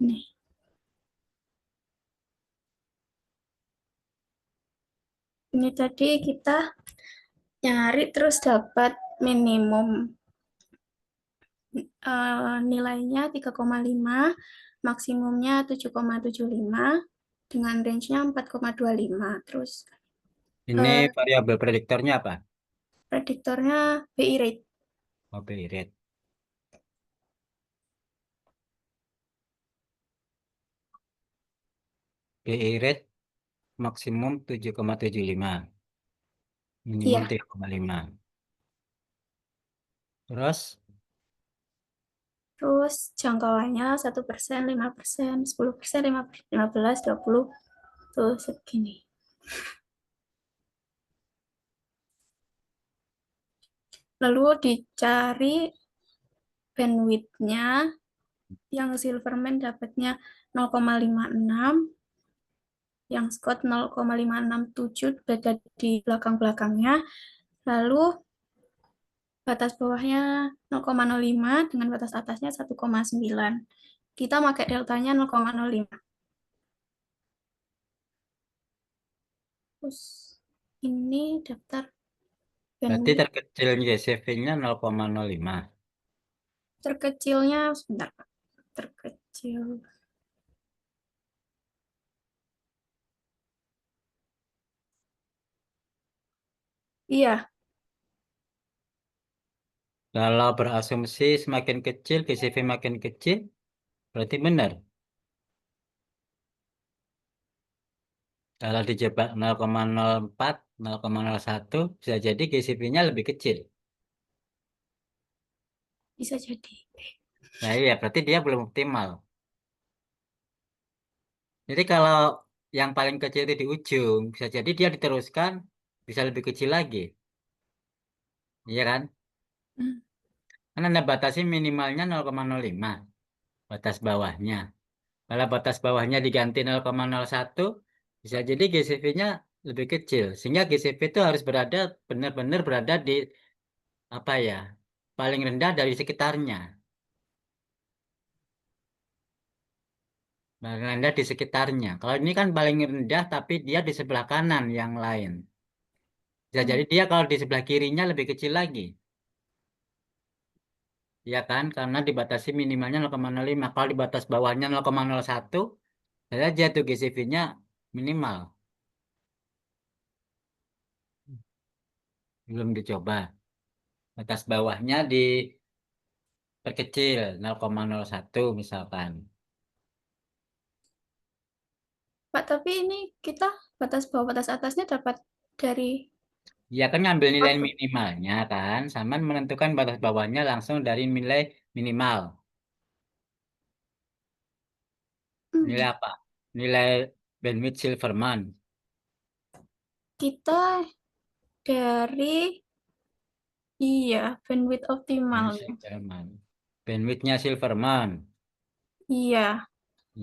Nih. Ini tadi kita nyari terus dapat minimum nilainya 3,5, maksimumnya 7,75 dengan range-nya 4,25. Terus Ini eh, variabel prediktornya apa? prediktornya BI rate. Oh, BI rate. BI rate maksimum 7,75, minimum Iya, 3,5. Terus terus jangkauannya 1%, 5%, 10%, 15, 20, tuh segini. Lalu dicari bandwidth-nya, yang Silverman dapatnya 0,56, yang Scott 0,567 beda di belakang-belakangnya. Lalu batas bawahnya 0,05 dengan batas atasnya 1,9. Kita pakai deltanya 0,05. Terus ini daftar berarti bandwidth terkecil YCV-nya 0,05. terkecilnya, sebentar, terkecil. Iya, Kalau berasumsi semakin kecil, GCV makin kecil, berarti benar. Kalau dijebak 0,04, 0,01, bisa jadi GCV-nya lebih kecil. bisa jadi. Nah iya, berarti dia belum optimal. Jadi kalau yang paling kecil itu di ujung, bisa jadi dia diteruskan, bisa lebih kecil lagi. Iya kan? Hmm, Kan Anda batasi minimalnya 0,05, batas bawahnya. Kalau batas bawahnya diganti 0,01, bisa jadi GCV-nya lebih kecil. Sehingga GCV itu harus benar-benar berada di apa ya, paling rendah dari sekitarnya. Paling rendah di sekitarnya. Kalau ini kan paling rendah tapi dia di sebelah kanan yang lain. Bisa jadi dia kalau di sebelah kirinya lebih kecil lagi. Ya kan? Karena dibatasi minimalnya 0,05. Kalau di batas bawahnya 0,01, saya jatuh GCV-nya minimal. Belum dicoba. Batas bawahnya diperkecil 0,01 misalkan. Pak, tapi ini kita batas bawah batas atasnya dapat dari Ya kan ngambil nilai output. minimalnya kan, sama menentukan batas bawahnya langsung dari nilai minimal. Nilai Hmm, apa? Nilai bandwidth Silverman. kita dari, iya, bandwidth optimal. Bandwidth Silverman. Bandwidthnya Silverman. Iya,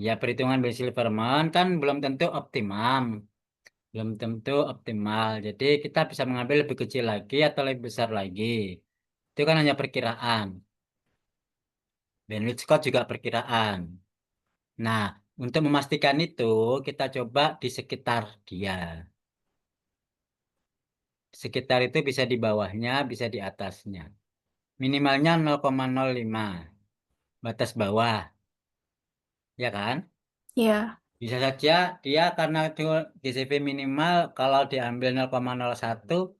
Ya perhitungan bandwidth Silverman kan belum tentu optimum. Belum tentu optimal. Jadi kita bisa mengambil lebih kecil lagi atau lebih besar lagi. Itu kan hanya perkiraan. Bandwidth Scott juga perkiraan. Nah, untuk memastikan itu, kita coba di sekitar dia. Sekitar itu bisa di bawahnya, bisa di atasnya. Minimalnya 0,05, batas bawah, ya kan? iya. Bisa saja dia karena itu GCV minimal, kalau diambil 0,01,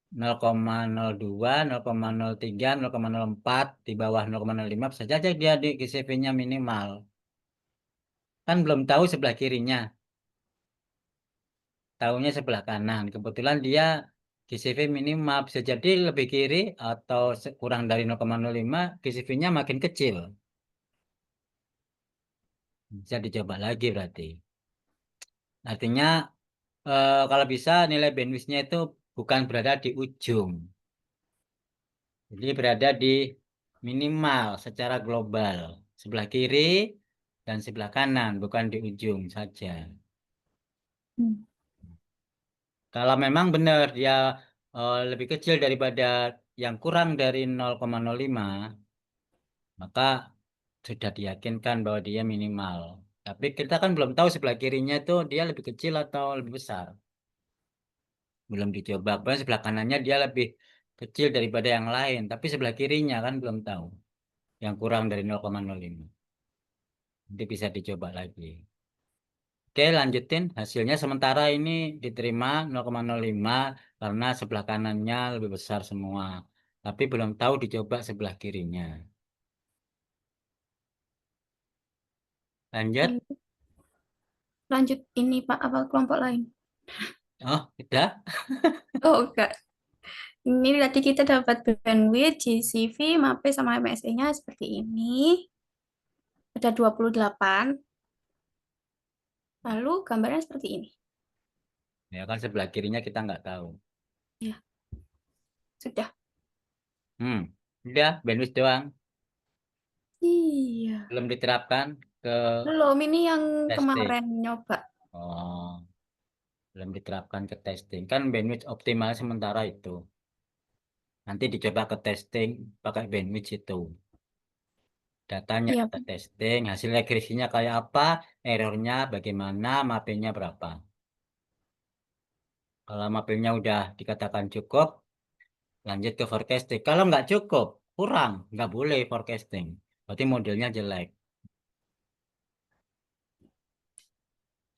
0,02, 0,03, 0,04, di bawah 0,05, bisa saja dia di GCV-nya minimal. Kan belum tahu sebelah kirinya. Tahunya sebelah kanan. Kebetulan dia GCV minimal bisa jadi lebih kiri atau kurang dari 0,05, GCV-nya makin kecil. Bisa dicoba lagi berarti. Artinya kalau bisa nilai bandwidth-nya itu bukan berada di ujung. Jadi berada di minimal secara global. Sebelah kiri dan sebelah kanan, bukan di ujung saja. Hmm. Kalau memang benar dia lebih kecil daripada yang kurang dari 0,05, maka sudah diyakinkan bahwa dia minimal. Tapi kita kan belum tahu sebelah kirinya itu dia lebih kecil atau lebih besar. Belum dicoba. Bahkan sebelah kanannya dia lebih kecil daripada yang lain. Tapi sebelah kirinya kan belum tahu. Yang kurang dari 0,05. Nanti bisa dicoba lagi. Oke, lanjutin. Hasilnya sementara ini diterima 0,05 karena sebelah kanannya lebih besar semua. Tapi belum tahu dicoba sebelah kirinya. Lanjut. Lanjut ini Pak, apa kelompok lain? Oh, udah. Oh, enggak. Ini tadi kita dapat bandwidth, GCV, MAPE, sama MSE-nya seperti ini. Ada 28. Lalu gambarnya seperti ini. Ya kan sebelah kirinya kita nggak tahu. Ya, sudah. Udah, bandwidth doang. Iya. Belum diterapkan ke Belum, ini yang testing. kemarin nyoba. Oh, belum diterapkan ke testing. Kan bandwidth optimal sementara itu. Nanti dicoba ke testing pakai bandwidth itu. Datanya Iya, kita testing, hasil akurasinya kayak apa, errornya bagaimana, mappingnya berapa. Kalau mappingnya udah dikatakan cukup, lanjut ke forecasting. Kalau nggak cukup, kurang, nggak boleh forecasting. Berarti modelnya jelek.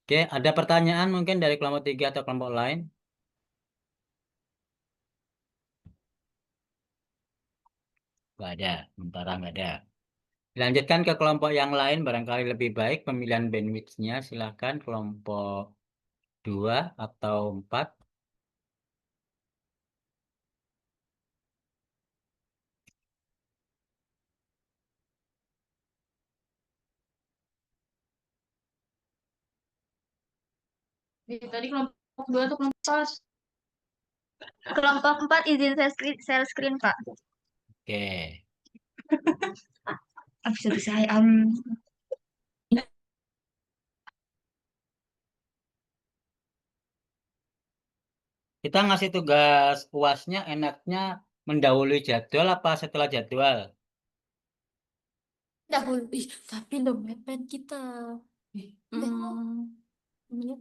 Oke, ada pertanyaan mungkin dari kelompok 3 atau kelompok lain? Nggak ada, sementara nggak ada. Dilanjutkan ke kelompok yang lain, barangkali lebih baik pemilihan bandwidth-nya. Silakan kelompok 2 atau 4. Tadi kelompok 2 atau kelompok pas? Kelompok 4 izin share screen, Pak. Oke. Bisa saya Kita ngasih tugas UASnya enaknya mendahului jadwal apa setelah jadwal? dahulu. Ih, tapi lo mepet kita. Hmm, iya.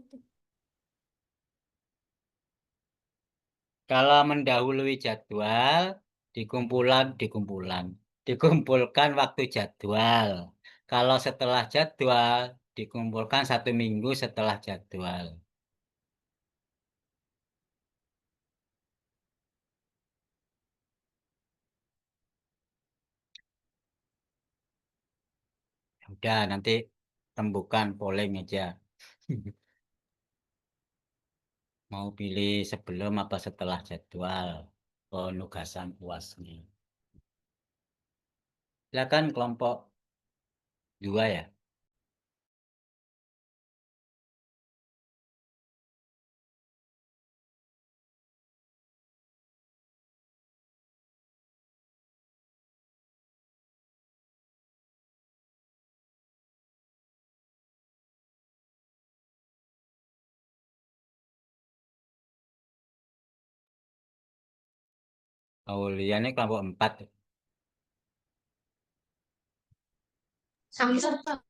Kalau mendahului jadwal, dikumpulkan waktu jadwal. Kalau setelah jadwal, dikumpulkan 1 minggu setelah jadwal. Udah, nanti rembukan polling aja. Mau pilih sebelum apa setelah jadwal penugasan UASnya. Silakan kelompok 2 ya. Aulia ini kelompok 4. Samsat, Pak.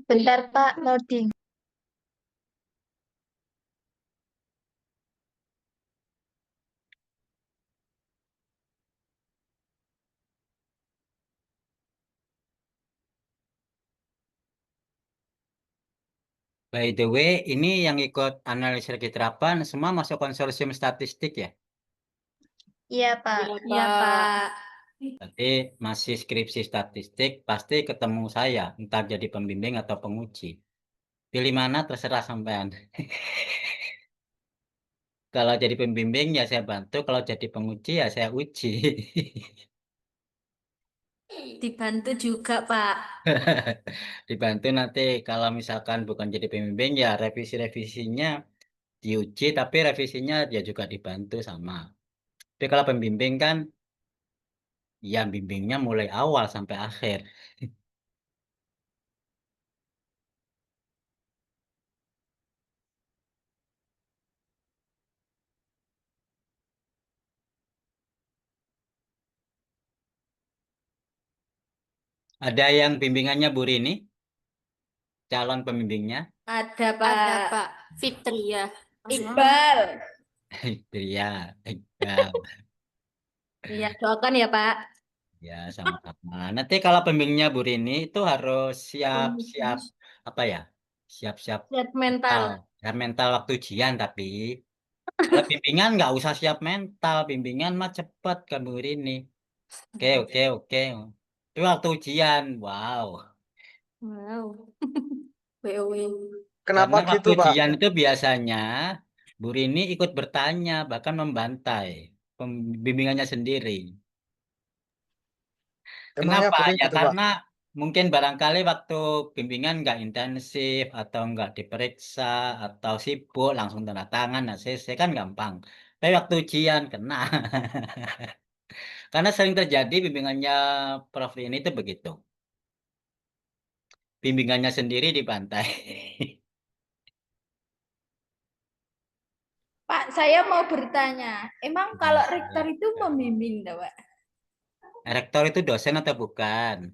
Bentar, Pak, loading. By the way, ini yang ikut analisis lagi terapan semua masuk konsorsium statistik ya. Iya, Pak. Iya, Pak. Berarti masih skripsi statistik, pasti ketemu saya, entah jadi pembimbing atau penguji. Pilih mana terserah sampean. Kalau jadi pembimbing ya saya bantu, kalau jadi penguji ya saya uji. Dibantu juga, Pak. Dibantu nanti kalau misalkan bukan jadi pembimbing ya revisi-revisinya diuji, tapi revisinya ya juga dibantu sama. Tapi kalau pembimbing kan ya bimbingnya mulai awal sampai akhir. Ada yang bimbingannya Bu Rini? Calon pembimbingnya? Ada Pak Fitri ya. Iqbal. Iya, Iqbal. Iya, doakan ya Pak. Ya, sama-sama. Nanti kalau pembimbingnya Bu Rini itu harus siap-siap apa ya? Siap-siap Lihat mental. mental. Ya, mental waktu ujian tapi kalau bimbingan nggak usah siap mental, bimbingan mah cepet kan Bu Rini. Oke, oke, oke. Itu waktu ujian, wow. Wow. WOW. Kenapa Karena waktu gitu, Pak? ujian itu biasanya Bu Rini ikut bertanya, bahkan membantai pembimbingannya sendiri. Emangnya Kenapa? boleh Ya gitu, Pak? karena mungkin barangkali waktu bimbingan nggak intensif atau nggak diperiksa atau sibuk langsung tanda tangan ACC kan gampang. Tapi waktu ujian kena. Karena sering terjadi bimbingannya Prof ini itu begitu. Bimbingannya sendiri dibantai. Pak, saya mau bertanya. Emang kalau Ya, rektor itu membimbing, enggak, Pak? rektor itu dosen atau bukan?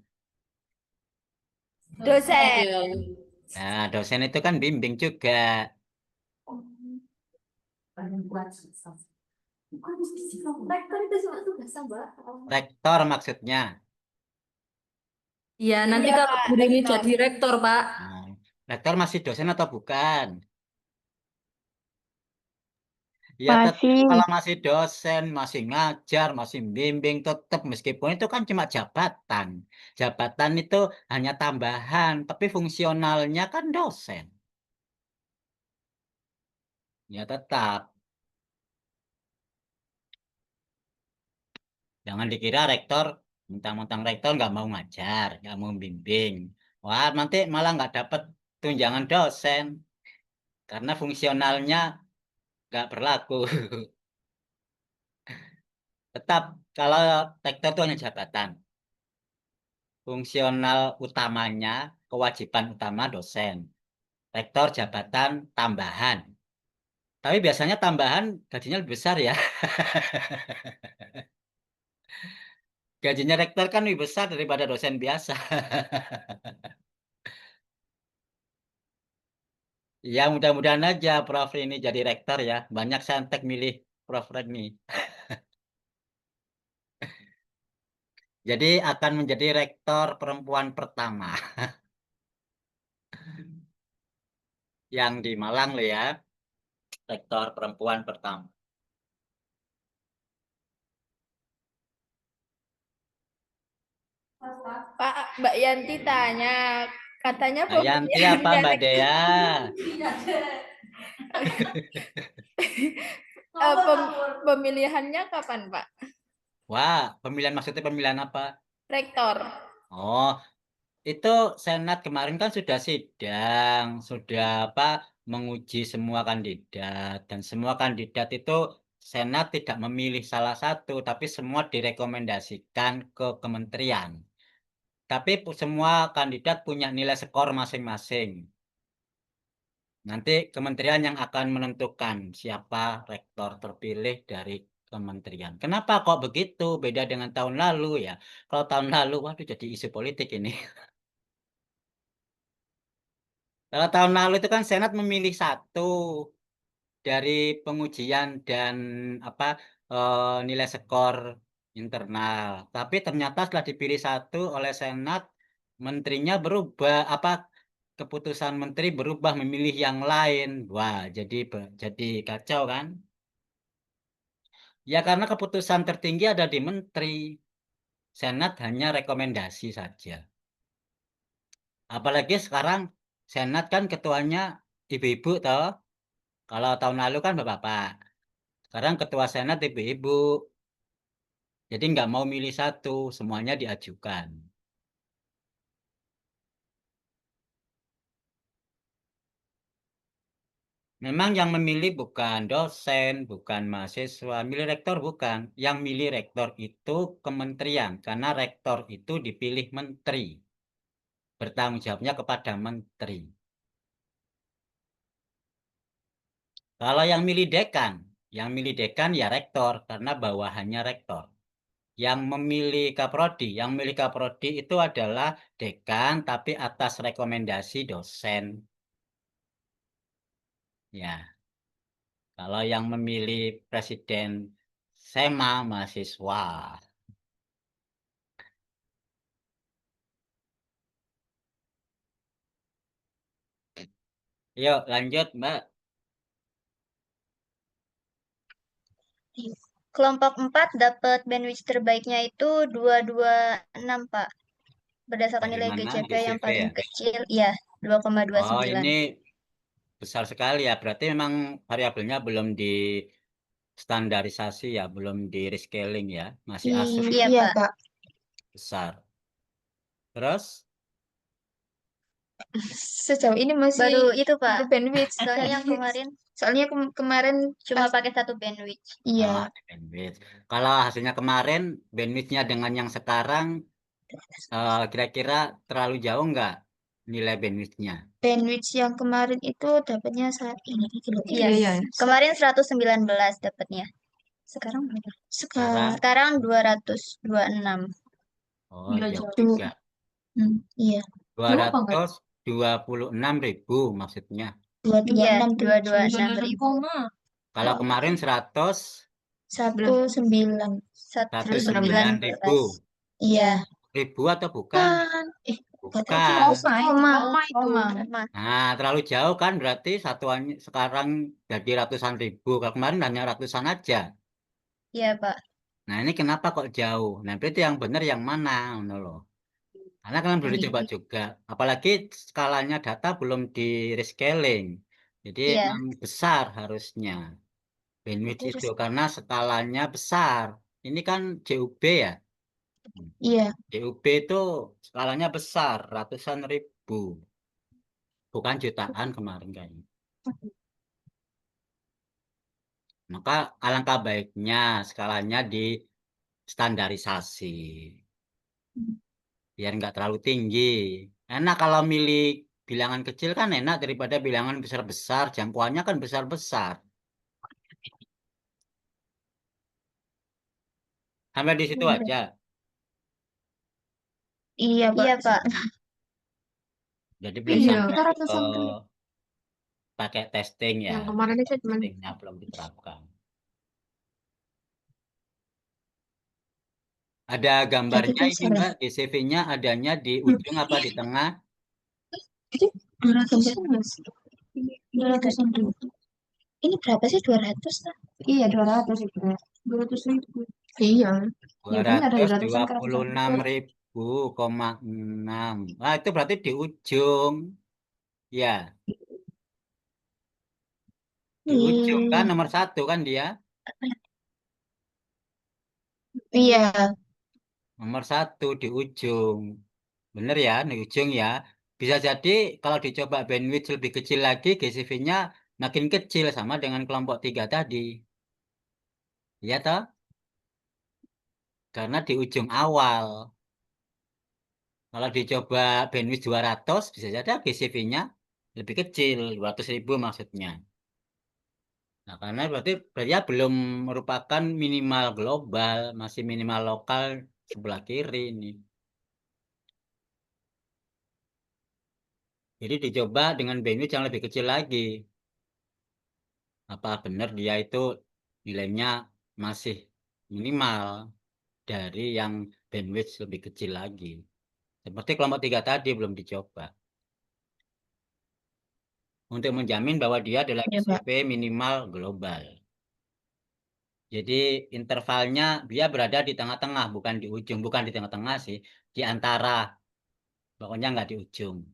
Dosen. Nah, dosen itu kan bimbing juga. Rektor itu cuma tugasnya, Mbak. Rektor maksudnya. Iya, nanti Iya, kalau Pak, Bu Rini rektor. jadi rektor, Pak. Nah, rektor masih dosen atau bukan? Ya tetap Masih. kalau masih dosen, masih ngajar, masih bimbing, tetap meskipun itu kan cuma jabatan. Jabatan itu hanya tambahan, tapi fungsionalnya kan dosen. Ya tetap. Jangan dikira rektor, mentang-mentang rektor nggak mau ngajar, nggak mau bimbing. Wah, nanti malah nggak dapat tunjangan dosen. Karena fungsionalnya nggak berlaku. Tetap, kalau rektor itu hanya jabatan. Fungsional utamanya, kewajiban utama dosen. Rektor jabatan tambahan. Tapi biasanya tambahan gajinya lebih besar ya. Gajinya rektor kan lebih besar daripada dosen biasa. Ya mudah-mudahan aja Prof ini jadi rektor ya. Banyak santek milih Prof Reni. Jadi akan menjadi rektor perempuan pertama yang di Malang loh ya. Rektor perempuan pertama. Pak, Mbak Yanti tanya, katanya Nah, Yanti apa pemilihannya Mbak rektor. Dea? Pemilihannya kapan, Pak? Wah, pemilihan maksudnya pemilihan apa? Rektor. Oh, itu Senat kemarin kan sudah sidang, sudah apa menguji semua kandidat dan semua kandidat itu Senat tidak memilih salah satu, tapi semua direkomendasikan ke kementerian. Tapi semua kandidat punya nilai skor masing-masing. Nanti kementerian yang akan menentukan siapa rektor terpilih dari kementerian. Kenapa kok begitu? Beda dengan tahun lalu ya. Kalau tahun lalu, waduh jadi isu politik ini. Kalau tahun lalu itu kan Senat memilih satu dari pengujian dan apa nilai skor internal. Tapi ternyata setelah dipilih satu oleh Senat, menterinya berubah apa keputusan menteri berubah memilih yang lain. Wah, jadi kacau kan? Ya karena keputusan tertinggi ada di menteri. Senat hanya rekomendasi saja. Apalagi sekarang Senat kan ketuanya ibu-ibu toh. Kalau tahun lalu kan bapak-bapak. Sekarang ketua Senat ibu-ibu. Jadi nggak mau milih satu, semuanya diajukan. Memang yang memilih bukan dosen, bukan mahasiswa, milih rektor bukan. Yang milih rektor itu kementerian, karena rektor itu dipilih menteri. Bertanggung jawabnya kepada menteri. Kalau yang milih dekan ya rektor, karena bawahannya rektor. Yang memilih kaprodi, itu adalah dekan tapi atas rekomendasi dosen. Ya, kalau yang memilih presiden SEMA mahasiswa. Yuk lanjut Mbak. Kelompok 4 dapat bandwidth terbaiknya itu 226, Pak. Berdasarkan Dari nilai mana? GCP yang GCP paling ya? kecil, ya, Oh 2,29. ini besar sekali ya. Berarti memang variabelnya belum di standarisasi ya, belum di rescaling ya, masih asup Iya, Pak. besar. Terus Sejauh ini masih Baru itu, Pak. baru bandwidth. Soalnya yang kemarin Soalnya kemarin cuma pakai satu bandwidth. iya. di bandwidth. Kalau hasilnya kemarin bandwidthnya dengan yang sekarang kira-kira terlalu jauh nggak nilai bandwidthnya? Bandwidth yang kemarin itu dapatnya saat ini gitu. Iya. Kemarin 119 dapatnya. Sekarang berapa? Sekarang Sekarang 226. jauh juga. Iya. 226.000 maksudnya. 226.000. Kalau kemarin 19. 109.000. Iya. Ribu atau bukan? Bukan. Koma. Nah, terlalu jauh kan berarti satuan sekarang jadi ratusan ribu. Kalau kemarin hanya ratusan aja. Iya, Pak. Nah, ini kenapa kok jauh? Nah, berarti yang benar yang mana? Ngono loh. Karena kalian belum dicoba juga. Apalagi skalanya data belum di rescaling. Jadi Iya. emang besar harusnya. Bandwidth itu karena skalanya besar. Ini kan CUB ya. Iya. CUB itu skalanya besar, ratusan ribu. Bukan jutaan kemarin kayaknya. Maka alangkah baiknya skalanya di standarisasi. Biar nggak terlalu tinggi. Enak kalau milih bilangan kecil kan enak daripada bilangan besar-besar. Jangkauannya kan besar-besar. Sampai di situ aja. Iya, Pak. Iya, Pak. Jadi belum Iya. sampai Kita ke ratusan ribu. pakai testing ya. Yang kemarin itu cuma Testingnya belum diterapkan. Ada gambarnya ini Mbak, di CV-nya adanya di ujung apa di tengah? 200-an, Mas. 200-an ribu. Ini berapa sih 200? Iya, 200 itu. 200 ribu. Iya. Ya, kan ada 200-an ke 226.000,6. Nah, itu berarti di ujung. Ya, di ujung kan nomor 1 kan dia. Iya. Nomor 1 di ujung. Bener ya, di ujung ya. Bisa jadi kalau dicoba bandwidth lebih kecil lagi, GCV-nya makin kecil sama dengan kelompok 3 tadi. Iya toh? Karena di ujung awal. Kalau dicoba bandwidth 200, bisa jadi GCV-nya lebih kecil, 200.000 maksudnya. Nah, karena berarti dia belum merupakan minimal global, masih minimal lokal sebelah kiri ini. Jadi dicoba dengan bandwidth yang lebih kecil lagi. Apa benar dia itu nilainya masih minimal dari yang bandwidth lebih kecil lagi. Seperti kelompok 3 tadi belum dicoba. Untuk menjamin bahwa dia adalah Iya, Pak. GCP minimal global. Jadi intervalnya dia berada di tengah-tengah, bukan di ujung. Bukan di tengah-tengah sih, di antara. Pokoknya nggak di ujung.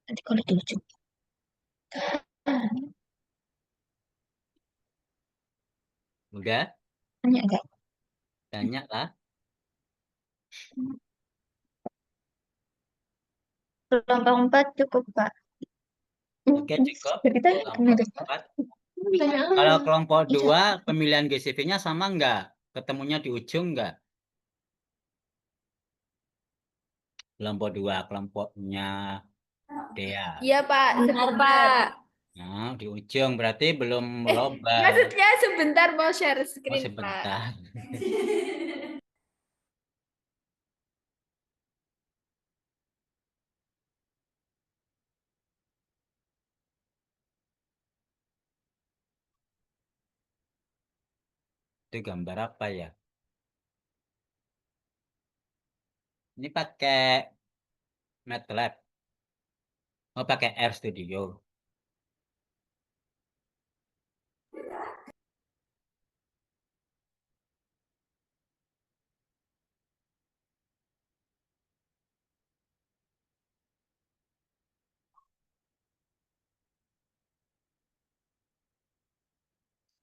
Nanti kalau di ujung. Udah, Tanya enggak? tanya lah. Kelompok 4 cukup, Pak. Oke, cukup. Kita Kelompok 4. tanya Kalau kelompok 2, pemilihan GCV-nya sama nggak? Ketemunya di ujung nggak? Kelompok 2, kelompoknya Dea. Iya, Pak. Benar, Pak. Nah, di ujung berarti belum global. Maksudnya sebentar mau share Oh, screen, Pak. sebentar. Itu gambar apa ya? Ini pakai MATLAB. Oh, pakai R Studio.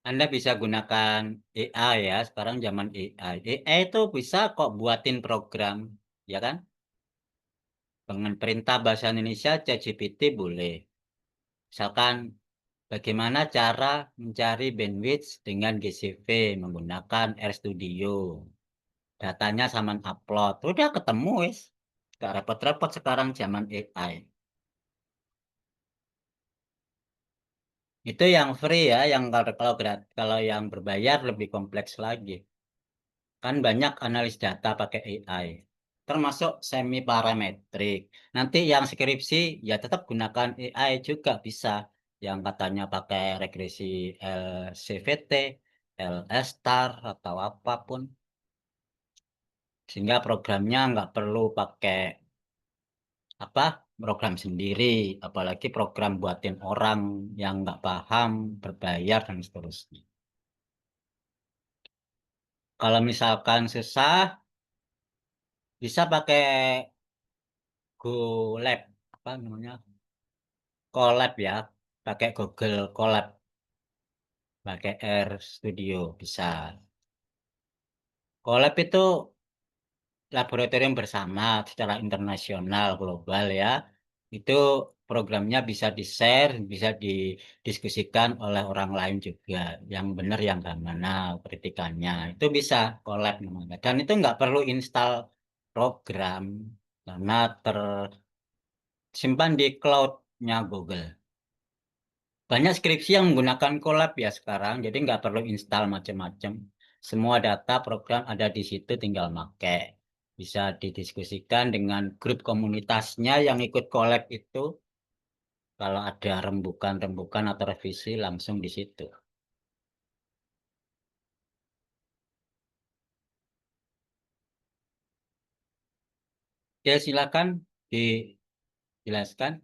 Anda bisa gunakan AI ya. Sekarang zaman AI. AI itu bisa kok buatin program, ya kan? Dengan perintah bahasa Indonesia, ChatGPT boleh. Misalkan, bagaimana cara mencari bandwidth dengan GCV menggunakan RStudio. Datanya sama upload. Udah ketemu, wis. Gak repot-repot sekarang zaman AI. Itu yang free ya, yang kalau yang berbayar lebih kompleks lagi. Kan banyak analis data pakai AI. Termasuk semi parametrik. Nanti yang skripsi ya tetap gunakan AI juga bisa. Yang katanya pakai regresi LCVT, LSTAR atau apapun. Sehingga programnya nggak perlu pakai apa program sendiri, apalagi program buatin orang yang nggak paham, berbayar dan seterusnya. Kalau misalkan susah, bisa pakai GoLab, apa namanya? Colab ya, pakai Google Colab, pakai R Studio bisa. Colab itu laboratorium bersama secara internasional global ya. Itu programnya bisa di-share, bisa didiskusikan oleh orang lain juga. Yang benar yang mana kritikannya. Itu bisa collab namanya. Dan itu nggak perlu install program karena tersimpan di cloud-nya Google. Banyak skripsi yang menggunakan Colab ya sekarang, jadi nggak perlu install macam-macam. Semua data program ada di situ, tinggal pakai. Bisa didiskusikan dengan grup komunitasnya yang ikut Colab itu. Kalau ada rembukan-rembukan atau revisi langsung di situ. Ya silakan dijelaskan.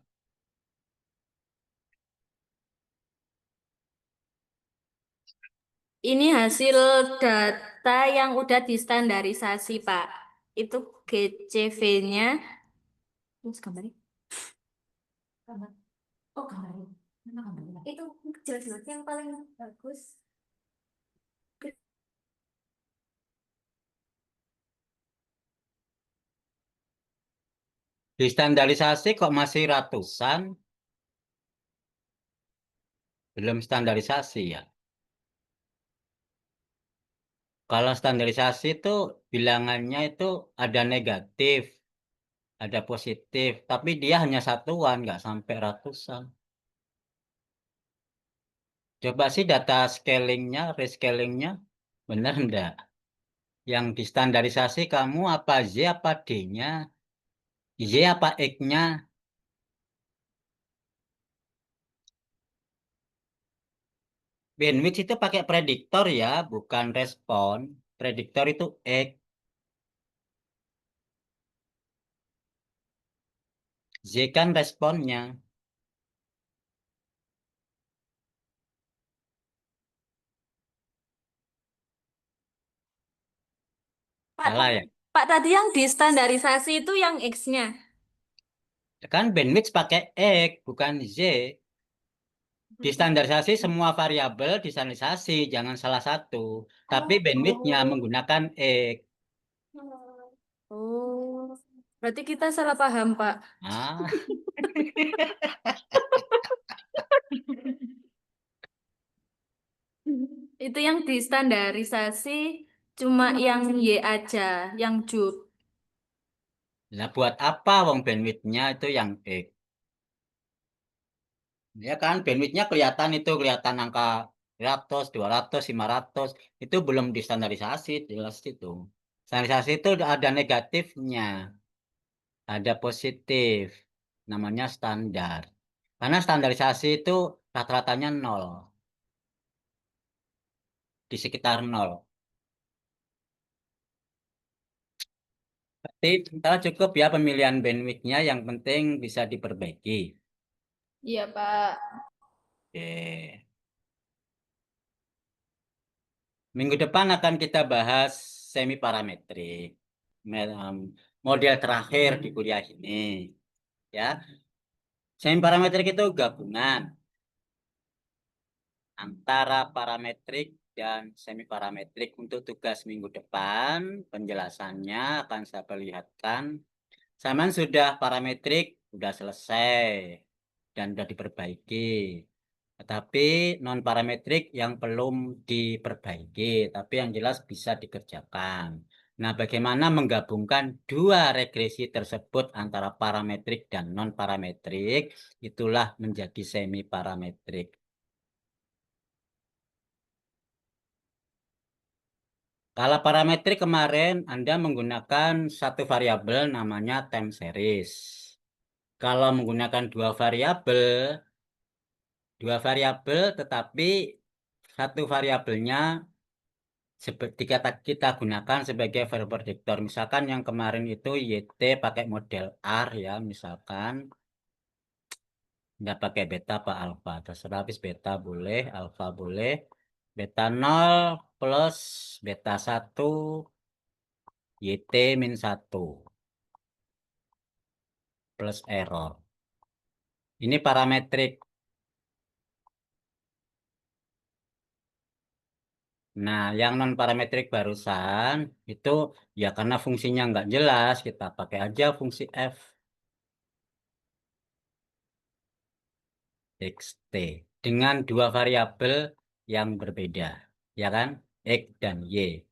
Ini hasil data yang udah distandarisasi, Pak. Itu GCV-nya. Terus gambarnya? Gambar. Oh, gambarnya. Mana gambarnya? Itu jelas-jelas yang paling bagus. Di standarisasi kok masih ratusan? Belum standarisasi ya. Kalau standarisasi itu bilangannya itu ada negatif, ada positif, tapi dia hanya satuan, nggak sampai ratusan. Coba sih data scalingnya, rescalingnya, benar enggak? Yang distandarisasi kamu apa Z apa D-nya? Y apa X-nya? Bandwidth itu pakai prediktor ya, bukan respon. Prediktor itu X, Z kan responnya. Pak, Salah ya? Pak, tadi yang distandarisasi itu yang X-nya. Kan bandwidth pakai X, bukan Z. Distandarisasi semua variabel distandarisasi, jangan salah satu. Tapi bandwidthnya menggunakan X. Oh, berarti kita salah paham, Pak. Ah, Itu yang distandarisasi cuma yang Y aja, yang JUP. lah buat apa wong bandwidthnya itu yang X? Ya kan, bandwidth-nya kelihatan angka 100, 200, 500. Itu belum distandarisasi, jelas itu. Standarisasi itu ada negatifnya, ada positif. Namanya standar. Karena standarisasi itu rata-ratanya 0. Di sekitar 0. Berarti kita cukup ya pemilihan bandwidth-nya, yang penting bisa diperbaiki. Iya, Pak. Oke. Minggu depan akan kita bahas semi parametrik. Model terakhir di kuliah ini. Ya, semi parametrik itu gabungan antara parametrik dan semi parametrik. Untuk tugas minggu depan, penjelasannya akan saya perlihatkan. Zaman sudah parametrik, sudah selesai dan sudah diperbaiki. Tetapi non parametrik yang belum diperbaiki, tapi yang jelas bisa dikerjakan. Nah, bagaimana menggabungkan dua regresi tersebut antara parametrik dan non parametrik, itulah menjadi semi parametrik. Kalau parametrik kemarin Anda menggunakan satu variabel namanya time series. Kalau menggunakan dua variabel tetapi satu variabelnya kita gunakan sebagai variabel prediktor. Misalkan yang kemarin itu YT pakai model R ya, misalkan nggak pakai beta apa alfa. Terserah, habis beta boleh, alfa boleh. Beta 0 plus beta 1 YT min 1 plus error. Ini parametrik. Nah, yang non parametrik barusan itu ya karena fungsinya nggak jelas, kita pakai aja fungsi f xt dengan dua variabel yang berbeda, ya kan? X dan Y.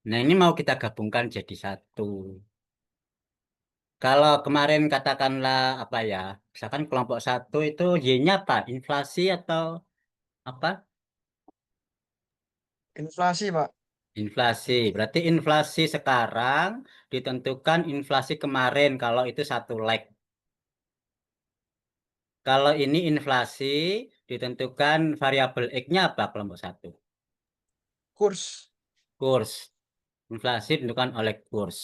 Nah, ini mau kita gabungkan jadi satu. Kalau kemarin katakanlah apa ya, misalkan kelompok satu itu Y-nya apa? Inflasi atau apa? Inflasi, Pak. Inflasi. Berarti inflasi sekarang ditentukan inflasi kemarin kalau itu satu leg. Kalau ini inflasi ditentukan variabel X-nya apa kelompok satu? Kurs. Kurs. Inflasi ditentukan oleh kurs.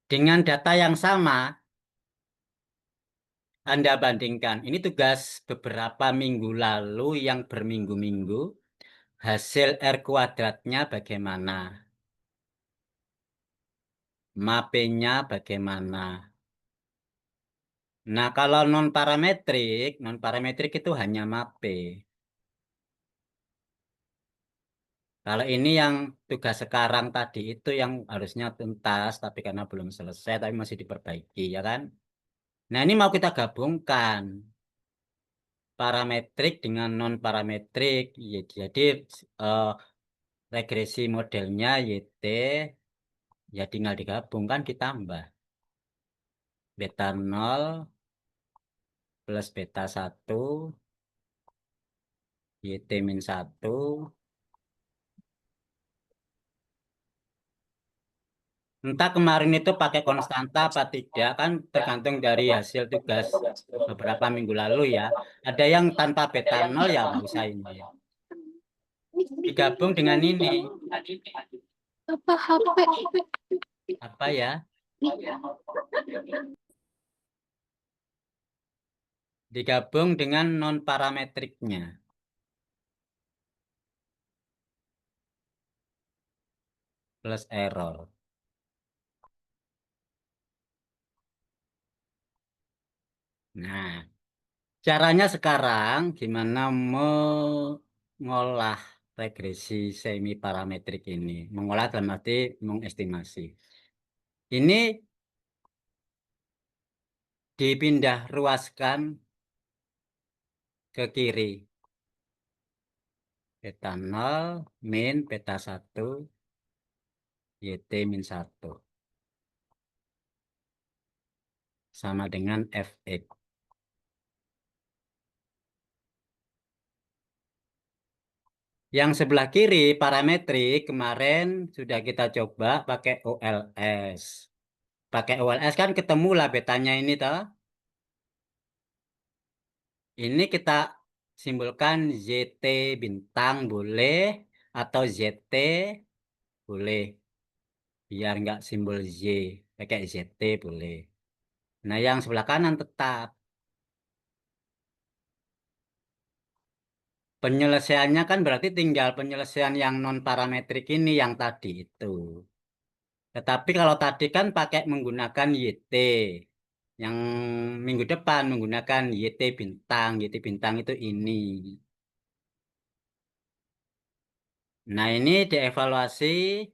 Dengan data yang sama, Anda bandingkan. Ini tugas beberapa minggu lalu yang berminggu-minggu. Hasil R kuadratnya bagaimana? Mappingnya bagaimana? Nah, kalau non parametrik itu hanya mape. Kalau ini yang tugas sekarang tadi itu yang harusnya tuntas, tapi karena belum selesai, tapi masih diperbaiki, ya kan? Nah, ini mau kita gabungkan parametrik dengan non parametrik. Jadi eh, regresi modelnya YT ya tinggal digabungkan, ditambah beta 0 plus beta 1 YT min 1. Entah kemarin itu pakai konstanta apa tidak, kan tergantung dari hasil tugas beberapa minggu lalu ya. Ada yang tanpa beta 0 ya nggak usah ini. Digabung dengan ini. Apa HP? Apa ya? Digabung dengan non parametriknya. Plus error. Nah, caranya sekarang gimana mengolah regresi semi parametrik ini? Mengolah dalam arti mengestimasi. Ini dipindah ruaskan ke kiri. Beta 0 min beta 1 YT min 1 sama dengan Fx. Yang sebelah kiri parametrik kemarin sudah kita coba pakai OLS. Pakai OLS kan ketemu lah betanya ini toh. Ini kita simbolkan ZT bintang boleh atau ZT boleh. Biar nggak simbol Z. Pakai ZT boleh. Nah yang sebelah kanan tetap. Penyelesaiannya kan berarti tinggal penyelesaian yang non parametrik ini yang tadi itu. Tetapi kalau tadi kan pakai menggunakan YT. Yang minggu depan menggunakan YT bintang. YT bintang itu ini. Nah ini dievaluasi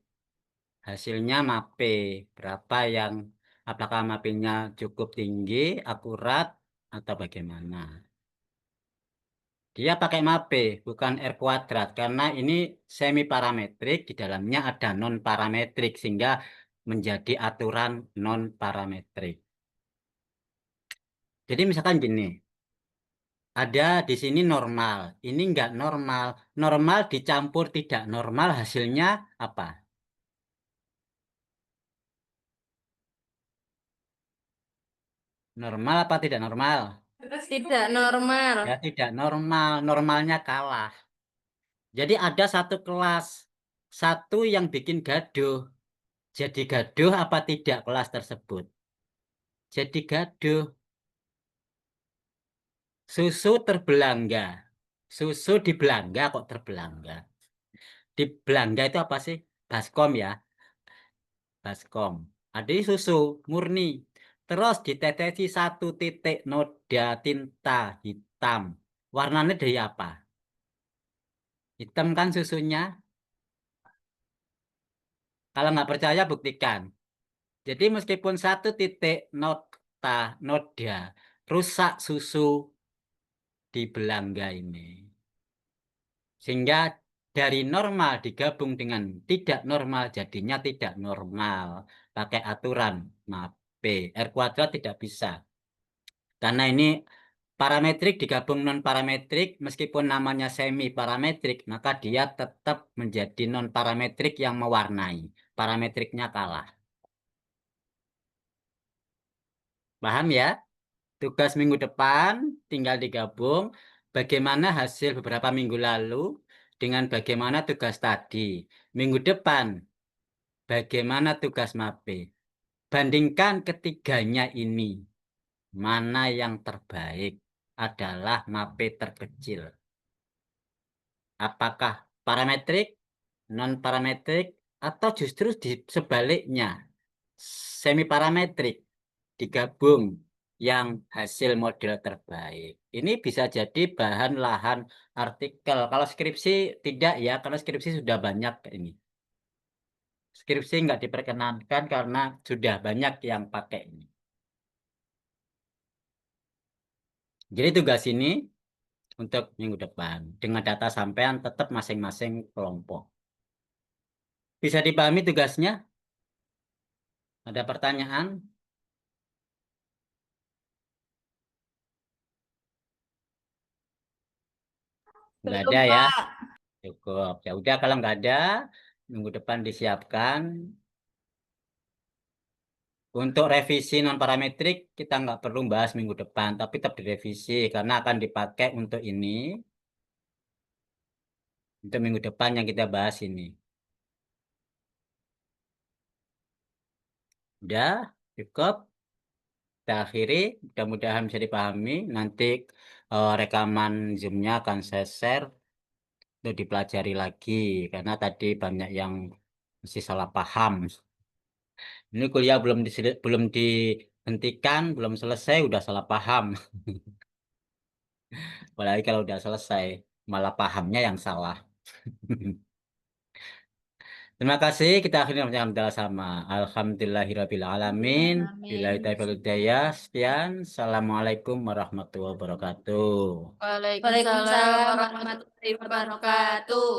hasilnya MAPE. Berapa yang apakah MAPE-nya cukup tinggi, akurat, atau bagaimana. Dia pakai MAPE, bukan R kuadrat. Karena ini semi parametrik, di dalamnya ada non parametrik. Sehingga menjadi aturan non parametrik. Jadi misalkan gini, ada di sini normal, ini enggak normal. Normal dicampur tidak normal, hasilnya apa? Normal apa tidak normal? Tidak normal. Ya tidak normal, normalnya kalah. Jadi ada satu kelas, satu yang bikin gaduh. Jadi gaduh apa tidak kelas tersebut? Jadi gaduh. Susu terbelangga. Susu di belangga kok terbelangga. Di belangga itu apa sih? Baskom ya. Baskom. Ada susu murni. Terus ditetesi satu titik noda tinta hitam. Warnanya dari apa? Hitam kan susunya. Kalau nggak percaya buktikan. Jadi meskipun satu titik noda rusak susu di belangga ini. Sehingga dari normal digabung dengan tidak normal jadinya tidak normal. Pakai aturan MAPE. R kuadrat tidak bisa. Karena ini parametrik digabung non parametrik meskipun namanya semi parametrik maka dia tetap menjadi non parametrik yang mewarnai. Parametriknya kalah. Paham ya? Tugas minggu depan tinggal digabung bagaimana hasil beberapa minggu lalu dengan bagaimana tugas tadi. Minggu depan bagaimana tugas MAPE. Bandingkan ketiganya ini. Mana yang terbaik adalah MAPE terkecil. Apakah parametrik, non parametrik, atau justru di sebaliknya semi parametrik digabung yang hasil model terbaik. Ini bisa jadi bahan lahan artikel. Kalau skripsi tidak ya, karena skripsi sudah banyak ini. Skripsi nggak diperkenankan karena sudah banyak yang pakai ini. Jadi tugas ini untuk minggu depan. Dengan data sampean tetap masing-masing kelompok. Bisa dipahami tugasnya? Ada pertanyaan? Nggak ada Belum, ya? Pak. Cukup. Ya udah kalau nggak ada, minggu depan disiapkan. Untuk revisi non parametrik kita nggak perlu bahas minggu depan, tapi tetap direvisi karena akan dipakai untuk ini. Untuk minggu depan yang kita bahas ini. Udah, cukup. Kita akhiri. Mudah-mudahan bisa dipahami. Nanti rekaman Zoom-nya akan saya share untuk dipelajari lagi karena tadi banyak yang masih salah paham. Ini kuliah belum dihentikan, belum selesai, udah salah paham. Apalagi kalau udah selesai, malah pahamnya yang salah. Terima kasih, kita akhirnya berhamdulillah sama. Alhamdulillahirabbil alamin. Billahi taufiq wal hidayah. Sekian. Assalamualaikum warahmatullahi wabarakatuh. Waalaikumsalam warahmatullahi wabarakatuh.